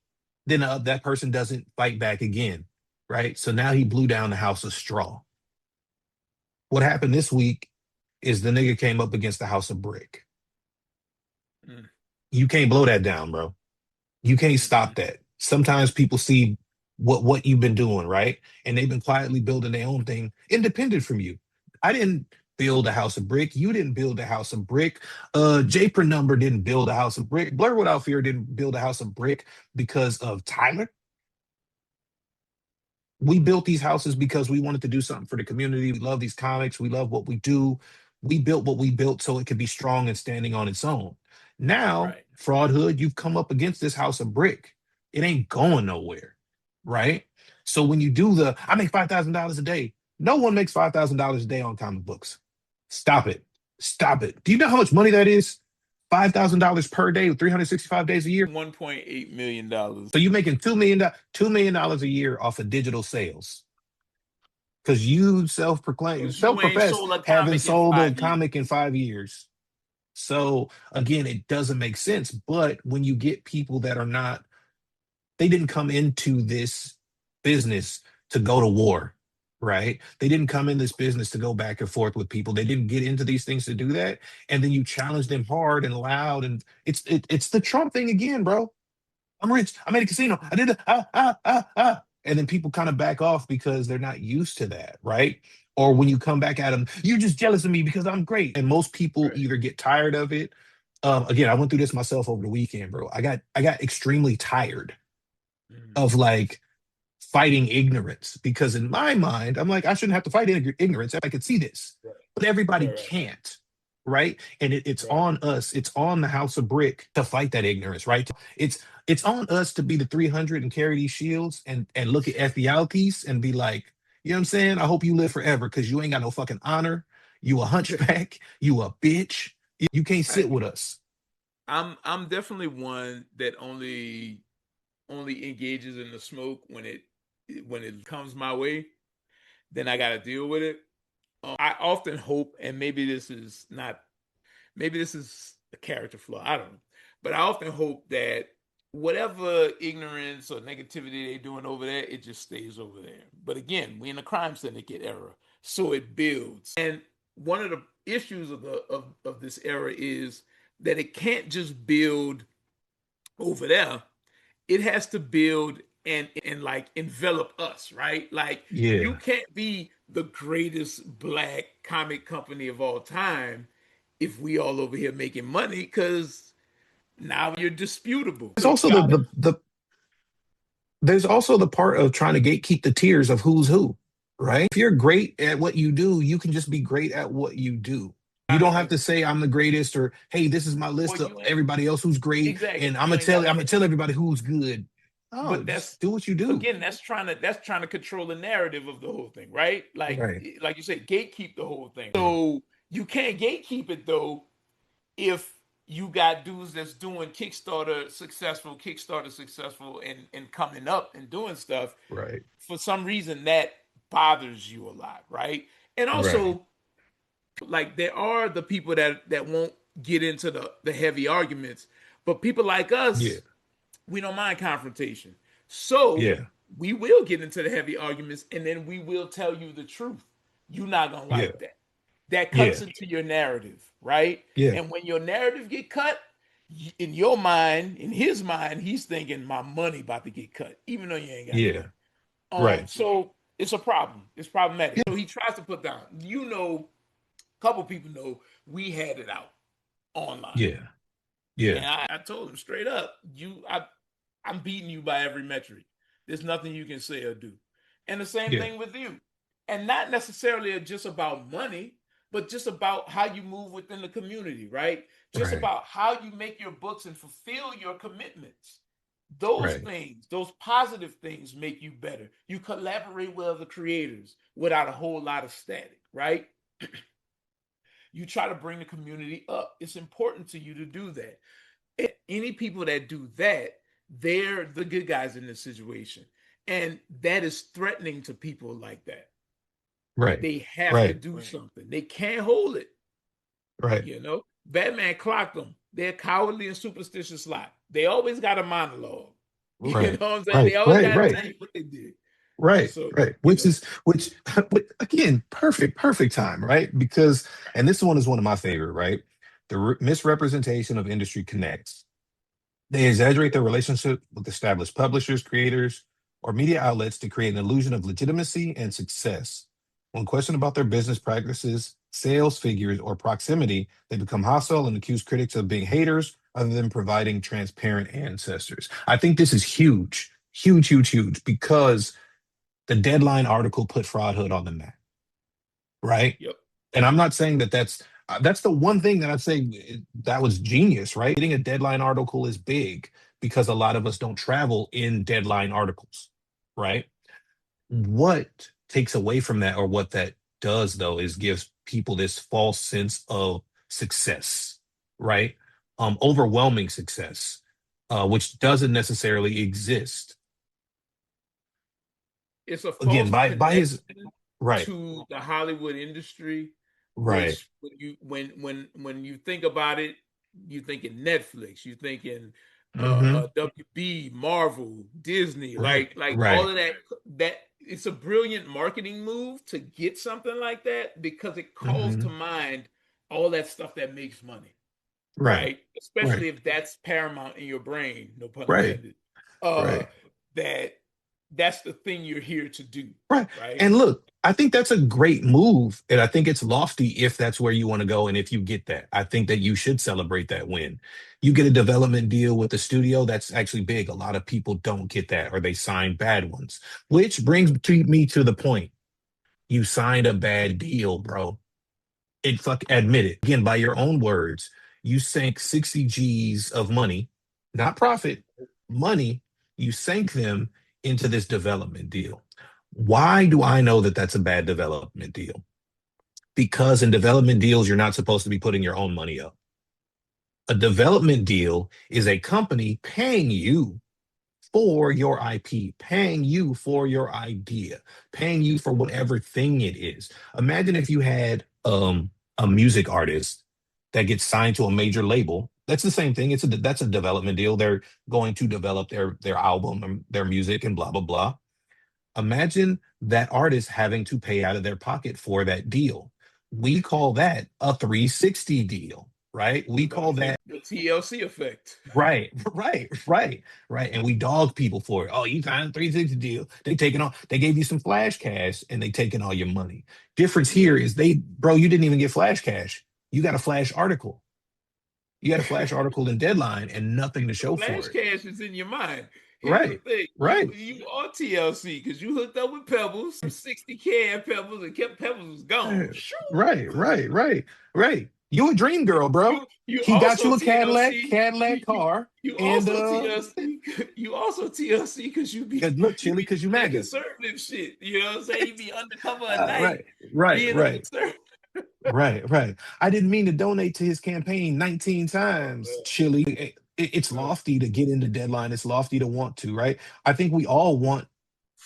Then that person doesn't fight back again, right? So now he blew down the house of straw. What happened this week is the nigga came up against the house of brick. Mm. You can't blow that down, bro. You can't Mm-mm. stop that. Sometimes people see what you've been doing, right? And they've been quietly building their own thing independent from you. I didn't build a house of brick. You didn't build a house of brick. J Number didn't build a house of brick. Blur Without Fear didn't build a house of brick because of Tyler. We built these houses because we wanted to do something for the community. We love these comics. We love what we do. We built what we built so it could be strong and standing on its own. Now, Right. Fraud Hood, you've come up against this house of brick. It ain't going nowhere, right? So when you do I make $5,000 a day. No one makes $5,000 a day on comic books. Stop it. Stop it. Do you know how much money that is? $5,000 per day with 365 days a year. $1.8 million. So you're making $2 million a year off of digital sales because you self-proclaim, Because you ain't self-profess sold a having comic in sold a 5 years. comic in 5 years. So again, it doesn't make sense. But when you get people that are not, they didn't come into this business to go to war, right? They didn't come in this business to go back and forth with people. They didn't get into these things to do that. And then you challenge them hard and loud, and it's the Trump thing again, bro. I'm rich. I made a casino. I did and then people kind of back off because they're not used to that, right? Or when you come back at them, you're just jealous of me because I'm great. And most people Right. either get tired of it. Again, I went through this myself over the weekend, bro. I got extremely tired Mm. of like fighting ignorance because in my mind, I'm like, I shouldn't have to fight ignorance. I could see this, Right. but everybody Right. can't. Right. And it's Right. on us. It's on the House of Brick to fight that ignorance. Right. It's on us to be the 300 and carry these shields and look at Ephialtes and be like, you know what I'm saying? I hope you live forever because you ain't got no fucking honor. You a hunchback. You a bitch. You can't I, sit with us. I'm definitely one that only engages in the smoke when it comes my way. Then I got to deal with it. I often hope, and maybe this is a character flaw. I don't know, but I often hope that whatever ignorance or negativity they're doing over there, it just stays over there. But again, we in a crime syndicate era, so it builds. And one of the issues of this era is that it can't just build over there, it has to build and like envelop us, right? Like you Yeah. can't be the greatest black comic company of all time if we all over here making money, because now you're disputable. There's So you also gotta there's also the part of trying to gatekeep the tiers of who's who, right? If you're great at what you do, you can just be great at what you do. You don't have gotta to say I'm the greatest or hey, this is my well list of you ain't everybody else who's great exactly and you ain't gotta I'm say gonna tell everybody who's good. Oh, but just that's do what you do. again that's trying to control the narrative of the whole thing, right? Right. Like you said, gatekeep the whole thing. So you can't gatekeep it though if you got dudes that's doing Kickstarter successful and coming up and doing stuff, Right. for some reason that bothers you a lot, right? And Right. also, like there are the people that won't get into the heavy arguments, but people like Yeah. us, we don't mind confrontation. So Yeah. we will get into the heavy arguments and then we will tell you the truth. You're not gonna Yeah. like that. That Yeah. cuts into your narrative, right? Yeah. And when your narrative get cut, in your mind, in his mind, he's thinking my money about to get cut, even though you ain't got the Yeah. money. Right. So it's a problem. It's problematic. Yeah. So he tries to put down. A couple people know we had it out online. Yeah. Yeah. And I told him straight up, I'm beating you by every metric. There's nothing you can say or do. And the same Yeah. thing with you. And not necessarily just about money, but just about how you move within the community, right? Just Right. about how you make your books and fulfill your commitments. Those Right. things, those positive things make you better. You collaborate with other creators without a whole lot of static, right? You try to bring the community up. It's important to you to do that. Any people that do that, they're the good guys in this situation. And that is threatening to people like that. Right. They have to Right. do something. They can't hold it. Right. You know, Batman clocked them. They're cowardly and superstitious lot. They always got a monologue. You know Right. what I'm saying? They Right. always Right. got to Right. tell you what they did. Right, So, right. you Which know, is which again, perfect time, right? Because and this one is one of my favorite, right? The misrepresentation of industry connects. They exaggerate their relationship with established publishers, creators, or media outlets to create an illusion of legitimacy and success. When questioned about their business practices, sales figures, or proximity, they become hostile and accuse critics of being haters rather than providing transparent ancestors. I think this is huge, huge, huge, huge, because the Deadline article put fraudhood on the map, right? yep, And I'm not saying that that's the one thing that I'd say that was genius, right? Getting a Deadline article is big because a lot of us don't travel in Deadline articles, right? What takes away from that, or what that does though, is gives people this false sense of success, right? Overwhelming success, which doesn't necessarily exist. it's a Again, false by his connection right, to the Hollywood industry, right. which when you think about it, you thinking Netflix, you thinking Hmm. WB, Marvel, Disney, Right, like all right, of that. It's a brilliant marketing move to get something like that because it calls to hmm, mind all that stuff that makes money, right, right? right, Especially if that's paramount in your brain, no pun right. intended. uh Right. that that's the thing you're here to do, Right. right? And look, I think that's a great move. And I think it's lofty if that's where you want to go. And if you get that, I think that you should celebrate that win. You get a development deal with the studio, that's actually big. A lot of people don't get that, or they sign bad ones, which brings me to the point. You signed a bad deal, bro. Admit it. Again, by your own words, you sank 60 G's of money, not profit, money. You sank them into this development deal. Why do I know that that's a bad development deal? Because in development deals, you're not supposed to be putting your own money up. A development deal is a company paying you for your IP, paying you for your idea, paying you for whatever thing it is. Imagine if you had a music artist that gets signed to a major label. That's the same thing. That's a development deal. They're going to develop their album and their music and blah blah blah. Imagine that artist having to pay out of their pocket for that deal. We call that a 360 deal, right? We call that The TLC effect. right, right. And we dog people for it. Oh, you signed a 360 deal. They gave you some flash cash and they taking all your money. Difference here is bro, you didn't even get flash cash. You got a flash article. You got a flash article in deadline and nothing to The show flash for it. cash is in your mind. Here's the Right, thing: you right. you are TLC because you hooked up with Pebbles, some 60K at Pebbles, and kept Pebbles was gone. Shoo! Right. You a dream girl, bro. You He got also you a Cadillac, TLC. Cadillac car, You and also TLC. You also TLC because look, you Chili, be because you doing that MAGA. conservative shit. You know what I'm saying? You be undercover at night, Right, right, being a right, conservative. right. I didn't mean to donate to his campaign 19 Oh, times, man. Chili. It's lofty to get into deadline. It's lofty to want to, right? I think we all want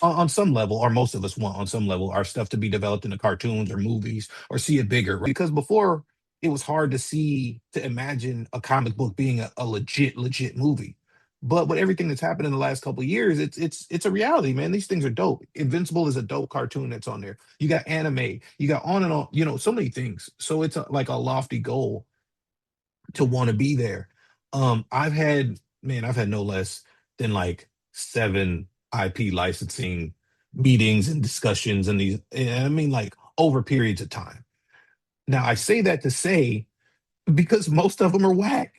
on some level, or most of us want on some level, our stuff to be developed into cartoons or movies or see it bigger. Right? Because before it was hard to imagine a comic book being a legit movie. But with everything that's happened in the last couple of years, it's a reality, man. These things are dope. Invincible is a dope cartoon that's on there. You got anime, you got on and on, so many things. So it's like a lofty goal to want to be there. I've had no less than like 7 IP licensing meetings and discussions and I mean like over periods of time. Now I say that to say because most of them are whack.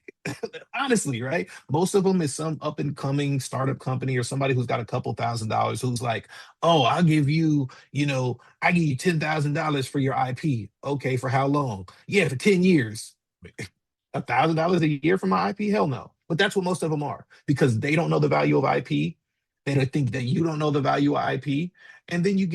Honestly, right? Most of them is some up and coming startup company or somebody who's got a couple $1,000s who's like, oh, I give you $10,000 for your IP. Okay, for how long? Yeah, for 10 years. $1,000 a year for my IP? Hell no. But that's what most of them are because they don't know the value of IP. They don't think that you don't know the value of IP. And then you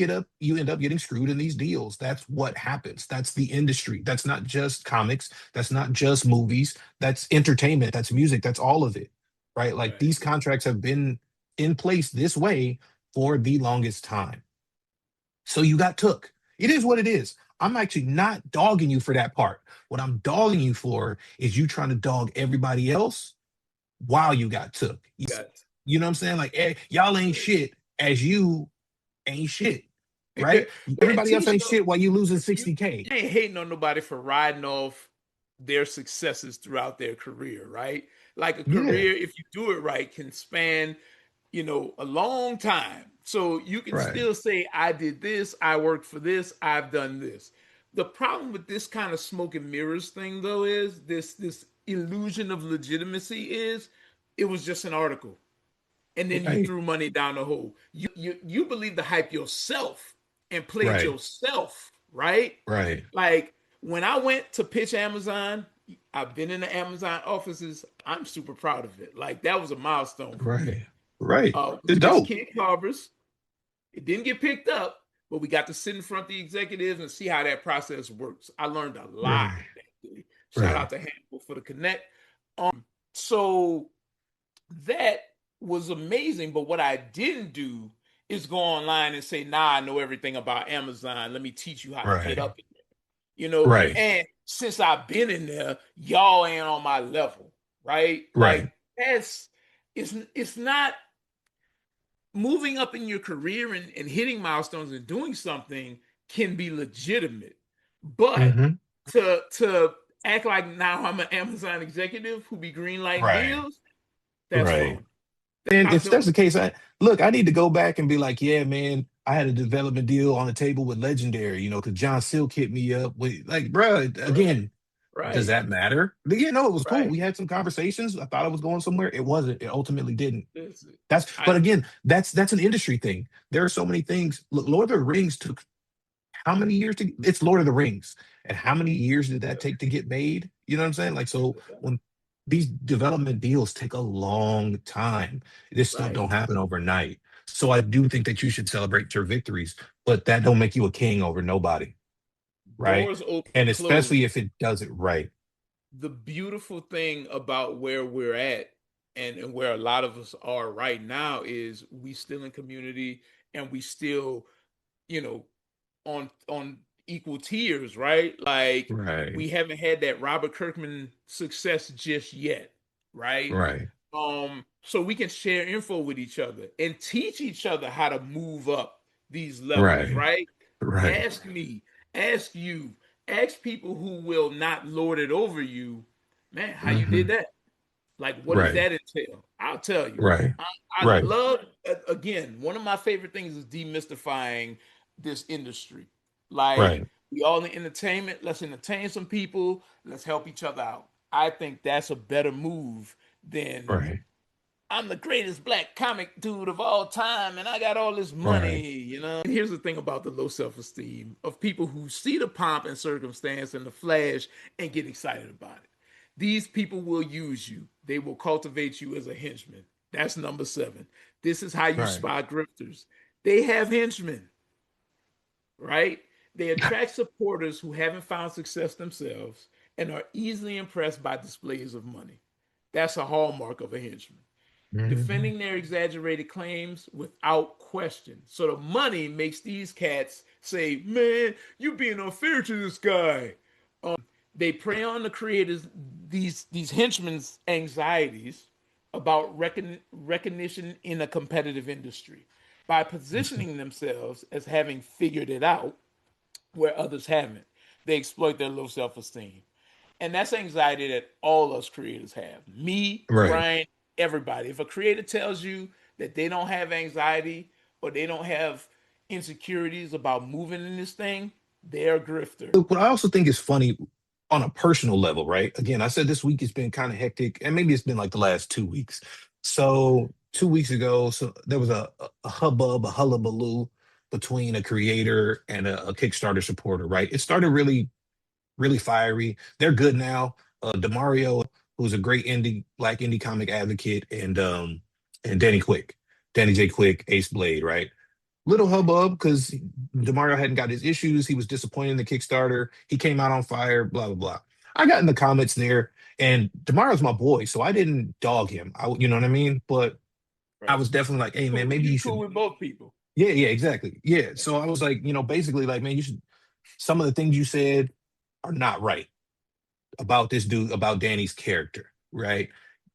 end up getting screwed in these deals. That's what happens. That's the industry. That's not just comics. That's not just movies. That's entertainment. That's music. That's all of it. Right. Like Right. these contracts have been in place this way for the longest time. So you got took. It is what it is. I'm actually not dogging you for that part. What I'm dogging you for is you trying to dog everybody else while you got took. Got You know what I'm saying? Like, y'all ain't shit as you ain't shit, right? that Everybody else ain't t-shirt. shit while you losing You 60K. ain't hating on nobody for riding off their successes throughout their career, right? Like a Yeah, career, if you do it right, can span, a long time. So you can right, still say, I did this, I worked for this, I've done this. The problem with this kind of smoke and mirrors thing, though, is this illusion of legitimacy is it was just an article, and then you right, threw money down the hole. You believe the hype yourself and played right, yourself, right? right, Like when I went to pitch Amazon, I've been in the Amazon offices. I'm super proud of it. Like that was a milestone for me. right, right. We It's pitched dope. Kid Carver's. It didn't get picked up, but we got to sit in front of the executives and see how that process works. I learned a lot Right, that day. Shout right, out to Handful for the connect. So that was amazing. But what I didn't do is go online and say, nah, I know everything about Amazon. Let me teach you how to get right, up in there. You know, right, and since I've been in there, y'all ain't on my level, right? Like right. it's not moving up in your career and hitting milestones and doing something can be legitimate. But Hmm. to act like now I'm an Amazon executive who be greenlighting Right, deals, that's right. wrong. And I if that's don't. the case, I need to go back and be like, yeah, man, I had a development deal on the table with Legendary, because John Silk hit me up with like, bruh, Right, again, does right, that matter? But yeah, no, it was cool. right. We had some conversations. I thought I was going somewhere. It wasn't. It ultimately didn't. Listen, But I again, that's an industry thing. There are so many things. Look, Lord of the Rings took how many years to? It's Lord of the Rings, and how many years did that yeah, take to get made? You know what I'm saying? Like, so when these development deals take a long time, this stuff right. don't happen overnight. So I do think that you should celebrate your victories, but that don't make you a king over nobody, right? Doors open And and close. especially if it does it right. The beautiful thing about where we're at and where a lot of us are right now is we still in community and we still, you know, on equal tiers, right? Like Right. we haven't had that Robert Kirkman success just yet, right? Right. So we can share info with each other and teach each other how to move up these levels, Right. right? Right. Ask me, ask you, ask people who will not lord it over you, man, how you did Hmm. that? Like, what does Right. that entail? I'll tell you. Right. I Right. love, again, one of my favorite things is demystifying this industry. Like, Right. we all in entertainment, let's entertain some people, let's help each other out. I think that's a better move than Right. I'm the greatest black comic dude of all time and I got all this Right. money. And here's the thing about the low self esteem of people who see the pomp and circumstance and the flash and get excited about it. These people will use you, they will cultivate you as a henchman. That's number seven. This is how you Right. spot grifters. They have henchmen, right? They attract supporters who haven't found success themselves and are easily impressed by displays of money. That's a hallmark of a henchman, Mhm. defending their exaggerated claims without question. So the money makes these cats say, "Man, you being unfair to this guy." They prey on the creators, these henchmen's anxieties about recognition in a competitive industry by Mhm. positioning themselves as having figured it out where others haven't. They exploit their low self-esteem. And that's anxiety that all us creators have. Me, Right. Brian, everybody. If a creator tells you that they don't have anxiety or they don't have insecurities about moving in this thing, they're a grifter. Look, what I also think is funny on a personal level, right? Again, I said this week has been kind of hectic, and maybe it's been like the last 2 weeks. So 2 weeks ago, so there was a hubbub, a hullabaloo between a creator and a Kickstarter supporter, right? It started really fiery. They're good now. Demario, who's a great indie comic advocate, and Danny J. Quick, Ace Blade, right? Little Right. hubbub because Demario hadn't got his issues. He was disappointed in the Kickstarter. He came out on fire, blah, blah, blah. I got in the comments there, and Demario's my boy, so I didn't dog him. You know what I mean? But I Right. was definitely like, hey, man, maybe You you cool should. with both people. Yeah, yeah, exactly. Yeah. So I was like, basically, like, man, you should. Some of the things you said are not right about this dude, about Danny's character, right?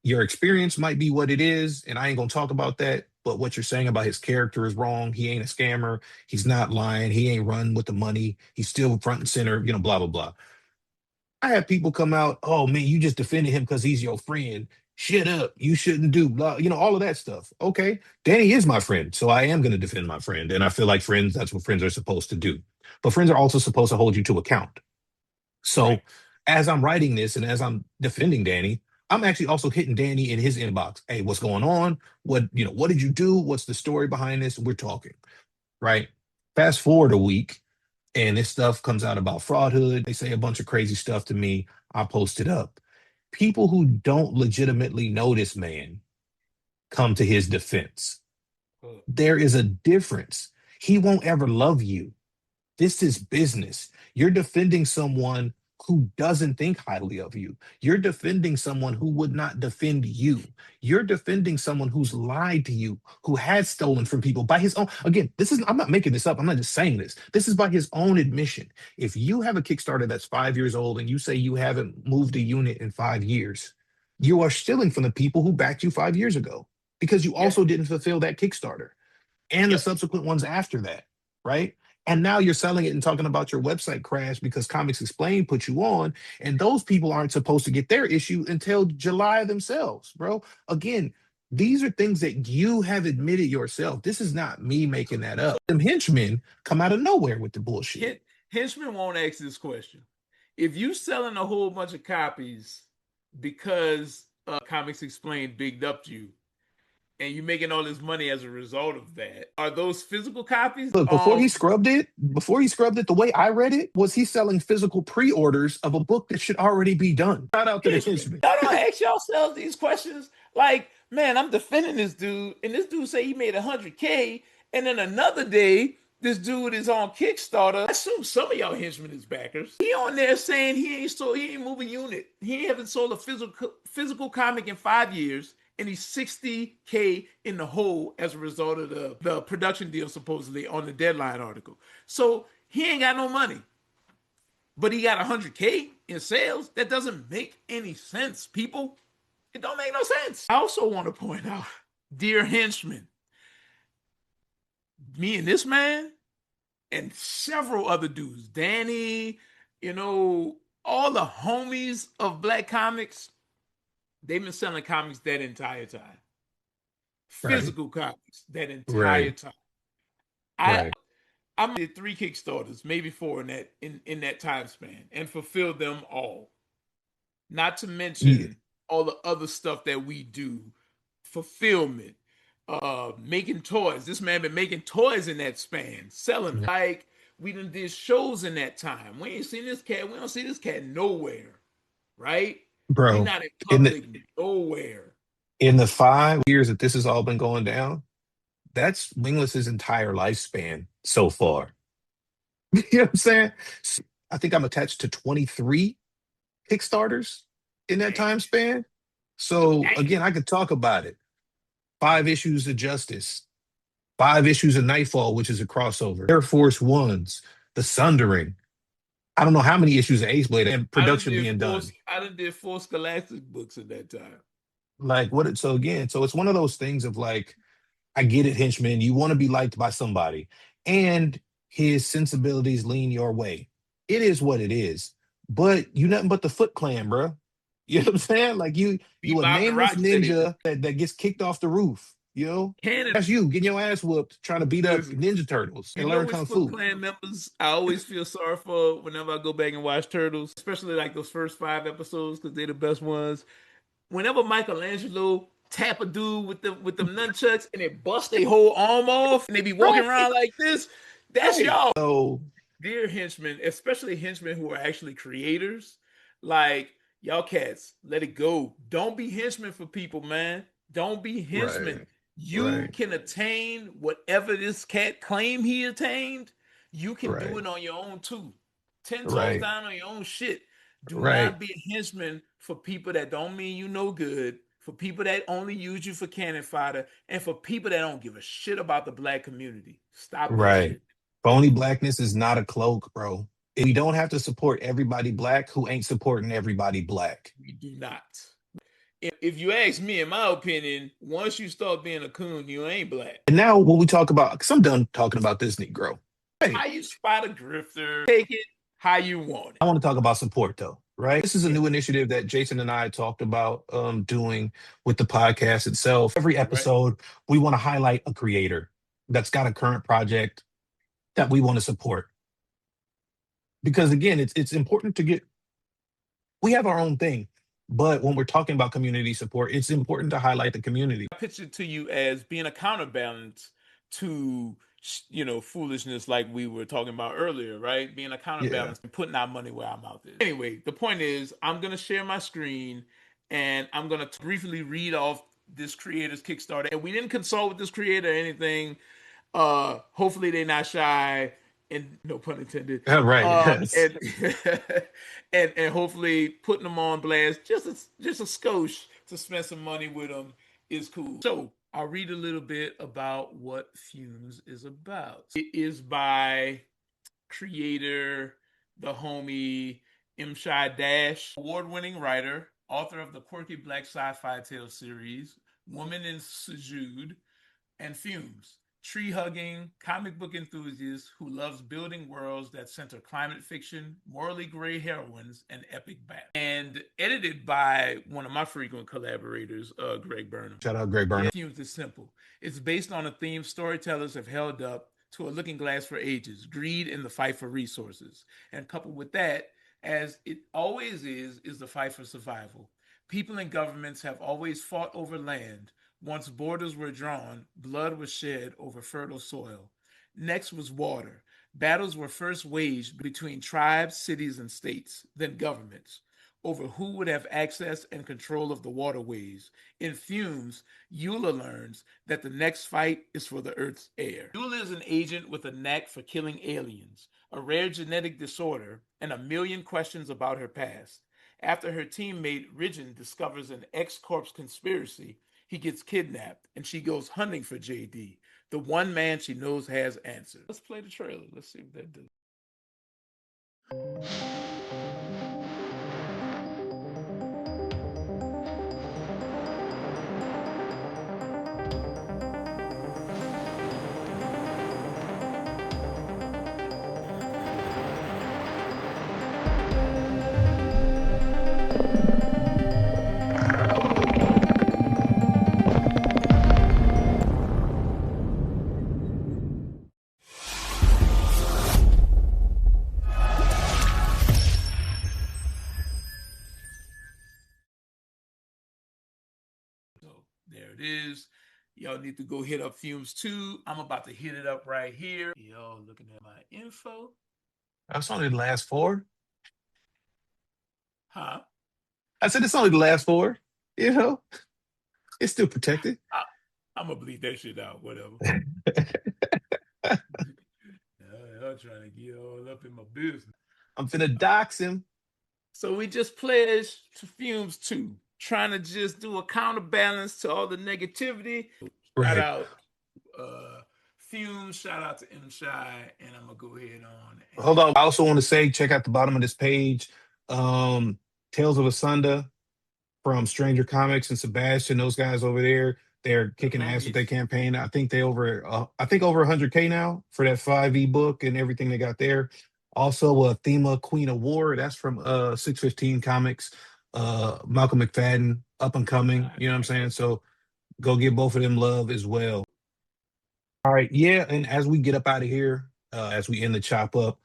Your experience might be what it is, and I ain't gonna talk about that. But what you're saying about his character is wrong. He ain't a scammer. He's not lying. He ain't running with the money. He's still front and center, blah, blah, blah. I have people come out, oh man, you just defended him because he's your friend. Shut up. You shouldn't do blah, all of that stuff. Okay. Danny is my friend. So I am going to defend my friend. And I feel like friends, that's what friends are supposed to do. But friends are also supposed to hold you to account. Right. So as I'm writing this and as I'm defending Danny, I'm actually also hitting Danny in his inbox. Hey, what's going on? What did you do? What's the story behind this? We're talking, right? Fast forward a week and this stuff comes out about fraudhood. They say a bunch of crazy stuff to me. I post it up. People who don't legitimately know this man come to his defense. Uh, There is a difference. He won't ever love you. This is business. You're defending someone who doesn't think highly of you. You're defending someone who would not defend you. You're defending someone who's lied to you, who has stolen from people by his own. Again, I'm not making this up. I'm not just saying this. This is by his own admission. If you have a Kickstarter that's 5 years old and you say you haven't moved a unit in 5 years, you are stealing from the people who backed you 5 years ago because you yeah. also didn't fulfill that Kickstarter and the Yep. subsequent ones after that, right? And now you're selling it and talking about your website crash because Comics Explained put you on, and those people aren't supposed to get their issue until July themselves, bro. Again, These are things that you have admitted yourself. This is not me making that up. Them henchmen come out of nowhere with the bullshit. Henchmen won't ask this question. If you selling a whole bunch of copies because Comics Explained bigged up you, and you making all this money as a result of that, are those physical copies? Look, before he scrubbed it, the way I read it was he selling physical pre-orders of a book that should already be done. Shout out to the henchman. Y'all don't ask yourselves these questions. Like, man, I'm defending this dude, and this dude say he made 100K, and then another day, this dude is on Kickstarter. I assume some of y'all henchmen is backers. He on there saying he ain't moving unit. He haven't sold a physical comic in 5 years, and he's 60K in the hole as a result of the production deal supposedly on the Deadline article. So he ain't got no money, but he got 100K in sales. That doesn't make any sense, people. It don't make no sense. I also want to point out, dear henchmen, me and this man and several other dudes, Danny, all the homies of Black Comics, they've been selling comics that entire time. Physical comics that entire time. I did 3 Kickstarters, maybe 4 in that time span, and fulfilled them all. Not to mention all the other stuff that we do, fulfillment, making toys. This man been making toys in that span, selling them. Like, we done did shows in that time. We ain't seen this cat. We don't see this cat nowhere, right? Bro, we not in public nowhere. In the 5 years that this has all been going down, that's Wingless's entire lifespan so far. You know what I'm saying? I think I'm attached to 23 Kickstarters in that time span. So again, I could talk about it. 5 issues of Justice, 5 issues of Nightfall, which is a crossover. Air Force Ones, The Sundering. I don't know how many issues of Ace Blade and production being done. I done did 4 Scholastic books at that time. Like what? So again, so it's one of those things of like, I get it, henchman. You want to be liked by somebody, and his sensibilities lean your way. It is what it is. But you nothing but the Foot Clan, bro. You know what I'm saying? Like you a nameless ninja that gets kicked off the roof. You know, that's you getting your ass whooped trying to beat up Ninja Turtles and learn kung fu. Foot Clan members, I always feel sorry for whenever I go back and watch Turtles, especially like those first 5 episodes because they're the best ones. Whenever Michelangelo tap a dude with them nunchucks and it busts their whole arm off and they be walking around like this, that's y'all. So, dear henchmen, especially henchmen who are actually creators, like y'all cats, let it go. Don't be henchmen for people, man. Don't be henchmen. You can attain whatever this cat claim he attained. You can do it on your own too. 10 toes down on your own shit. Do not be a henchman for people that don't mean you no good, for people that only use you for cannon fodder, and for people that don't give a shit about the Black community. Stop that shit. Phony blackness is not a cloak, bro. We don't have to support everybody Black who ain't supporting everybody Black. We do not. If you ask me, in my opinion, once you start being a coon, you ain't Black. And now when we talk about, because I'm done talking about this Negro. How you spot a grifter, take it how you want it. I want to talk about support though, right? This is a new initiative that Jason and I talked about doing with the podcast itself. Every episode, we want to highlight a creator that's got a current project that we want to support. Because again, it's important to we have our own thing, but when we're talking about community support, it's important to highlight the community. I pitch it to you as being a counterbalance to foolishness like we were talking about earlier, right? Being a counterbalance and putting our money where our mouth is. Anyway, the point is, I'm going to share my screen and I'm going to briefly read off this creator's Kickstarter. And we didn't consult with this creator or anything. Hopefully they're not shy, and no pun intended. Yes. And hopefully putting them on blast, just a skosh to spend some money with them is cool. So I'll read a little bit about what Fumes is about. It is by creator, the homie Imshai Dash, award-winning writer, author of the quirky Black sci-fi tale series, Woman in Sujud, and Fumes. tree-hugging comic book enthusiast who loves building worlds that center climate fiction, morally gray heroines, and epic battles. And edited by one of my frequent collaborators, Greg Burnham. Shout out Greg Burnham. Fumes is simple. It's based on a theme storytellers have held up to a looking glass for ages: greed and the fight for resources. And coupled with that, as it always is the fight for survival. People and governments have always fought over land. Once borders were drawn, blood was shed over fertile soil. Next was water. Battles were first waged between tribes, cities, and states, then governments, over who would have access and control of the waterways. In Fumes, Eula learns that the next fight is for the Earth's air. Eula is an agent with a knack for killing aliens, a rare genetic disorder, and a million questions about her past. After her teammate Ridgen discovers an X-Corp conspiracy, he gets kidnapped, and she goes hunting for JD, the one man she knows has answers. Let's play the trailer. Let's see what that does. There it is. Y'all need to go hit up Fumes 2. I'm about to hit it up right here. Y'all looking at my info. That's only the last 4. Huh? I said it's only the last 4. You know, it's still protected. I'm gonna bleep that shit out. Whatever. Y'all trying to get all up in my business. I'm finna dox him. So we just pledged to Fumes 2, trying to just do a counterbalance to all the negativity. Right. Shout out Fumes, shout out to M Shy, and I'm gonna go ahead on. Hold on. I also want to say, check out the bottom of this page. Tales of Asunda from Stranger Comics and Sebastian. Those guys over there, they're kicking ass with their campaign. I think over 100K now for that 5e book and everything they got there. Also, Thema Queen of War. That's from 615 Comics. Malcolm McFadden, up and coming. You know what I'm saying? So go give both of them love as well. All right, yeah. And as we get up out of here, as we end the chop up,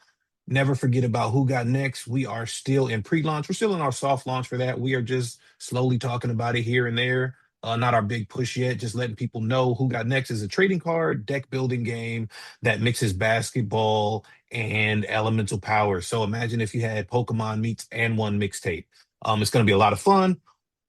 never forget about Who Got Next. We are still in pre-launch. We're still in our soft launch for that. We are just slowly talking about it here and there. Not our big push yet, just letting people know Who Got Next is a trading card deck building game that mixes basketball and elemental power. So imagine if you had Pokemon meets and one mixtape. It's going to be a lot of fun.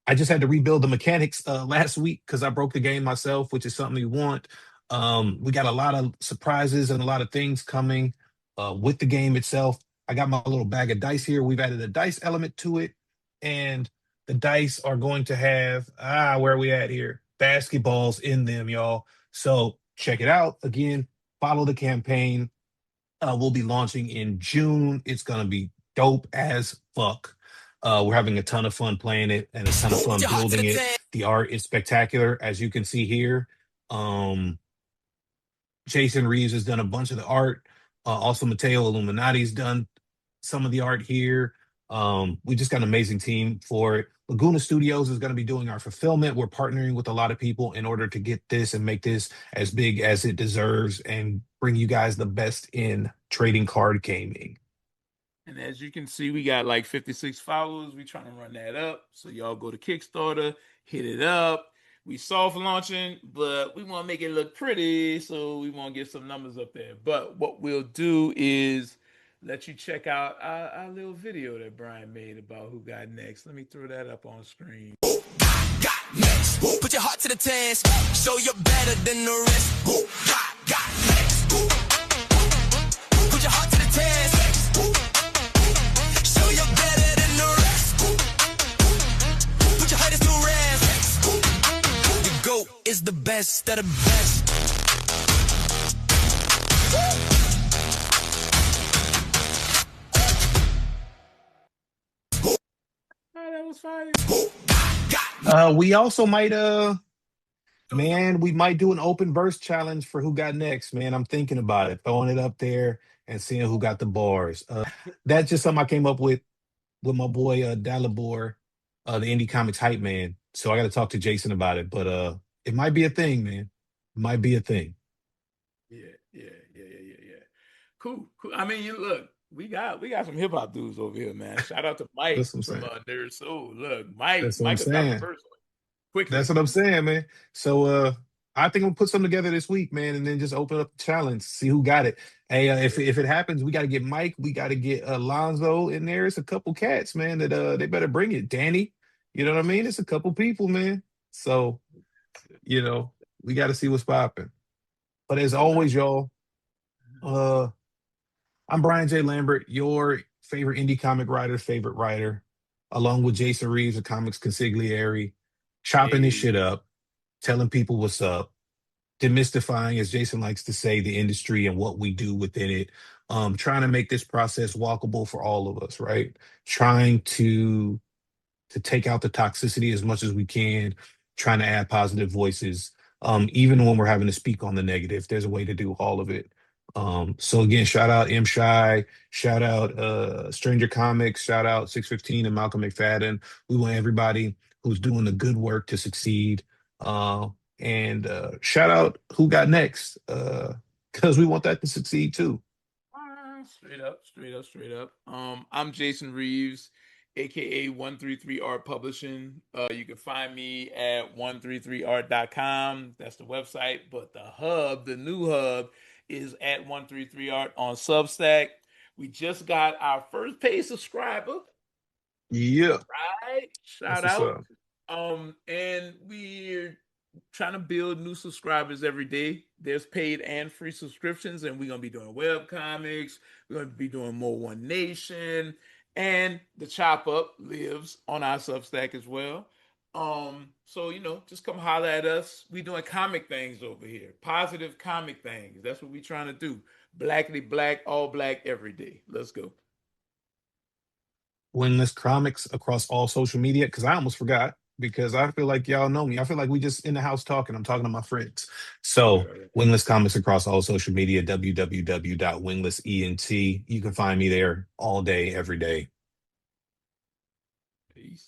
I just had to rebuild the mechanics last week because I broke the game myself, which is something we want. We got a lot of surprises and a lot of things coming with the game itself. I got my little bag of dice here. We've added a dice element to it, and the dice are going to have, where are we at here? Basketballs in them, y'all. So check it out. Again, follow the campaign. We'll be launching in June. It's going to be dope as fuck. We're having a ton of fun playing it and a ton of fun building it. The art is spectacular, as you can see here. Jason Reeves has done a bunch of the art. Also, Matteo Illuminati's done some of the art here. We just got an amazing team for it. Laguna Studios is going to be doing our fulfillment. We're partnering with a lot of people in order to get this and make this as big as it deserves and bring you guys the best in trading card gaming. And as you can see, we got like 56 followers. We trying to run that up. So y'all go to Kickstarter, hit it up. We soft launching, but we want to make it look pretty. So we want to get some numbers up there. But what we'll do is let you check out our little video that Brian made about Who Got Next. Let me throw that up on screen. Got next. Put your heart to the task. Show you're better than the rest. Got next. Put your heart to the task. Show you're better than the rest. Put your heart to rest. The GOAT is the best of the best. Oh, that was fire. We also might Man, we might do an open verse challenge for who got next, man. I'm thinking about it, throwing it up there and seeing who got the bars. That's just something I came up with my boy Dalibor, the indie comics hype man. So I got to talk to Jason about it, but it might be a thing, man. It might be a thing. Yeah. Cool. I mean, you look, we got some hip hop dudes over here, man. Shout out to Mike That's what I'm from saying. Nerd Soul. Look, Mike, That's what I'm Mike will drop the saying. first one quickly. That's what I'm saying, man. So I think I'm gonna put something together this week, man, and then just open up the challenge, see who got it. Hey, if it happens, we got to get Mike, we got to get Alonzo in there. It's a couple cats, man. That they better bring it. Danny, you know what I mean? It's a couple people, man. So we got to see what's popping. But as No doubt. always, y'all, uh, I'm Brian J. Lambert, your favorite indie comic writer's favorite writer, along with Jason Reeves, a comics consigliere, chopping this Hey, shit up, telling people what's up, demystifying, as Jason likes to say, the industry and what we do within it. Trying to make this process walkable for all of us, right? Trying to take out the toxicity as much as we can, trying to add positive voices. Even when we're having to speak on the negative, there's a way to do all of it. So again, shout out M Shy, shout out Stranger Comics, shout out 615 and Malcolm McFadden. We want everybody who's doing the good work to succeed. And shout out who got next, because we want that to succeed too. straight up. I'm Jason Reeves, aka 133 Art Publishing. You can find me at 133art.com. That's the website. But the new hub, is at 133 Art on Substack. We just got our first paid subscriber. Yeah, Right. that's Shout what's out. up. And we're trying to build new subscribers every day. There's paid and free subscriptions, and we're gonna be doing web comics. We're gonna be doing more One Nation, and the Chop Up lives on our Substack as well. So just come holler at us. We doing comic things over here, positive comic things. That's what we trying to do. Blackly black, all black every day. Let's go. Wingless Comics across all social media, because I almost forgot, because I feel like y'all know me. I feel like we just in the house talking. I'm talking to my friends. So Right. Wingless Comics across all social media, www.winglessent. You can find me there all day, every day. Peace.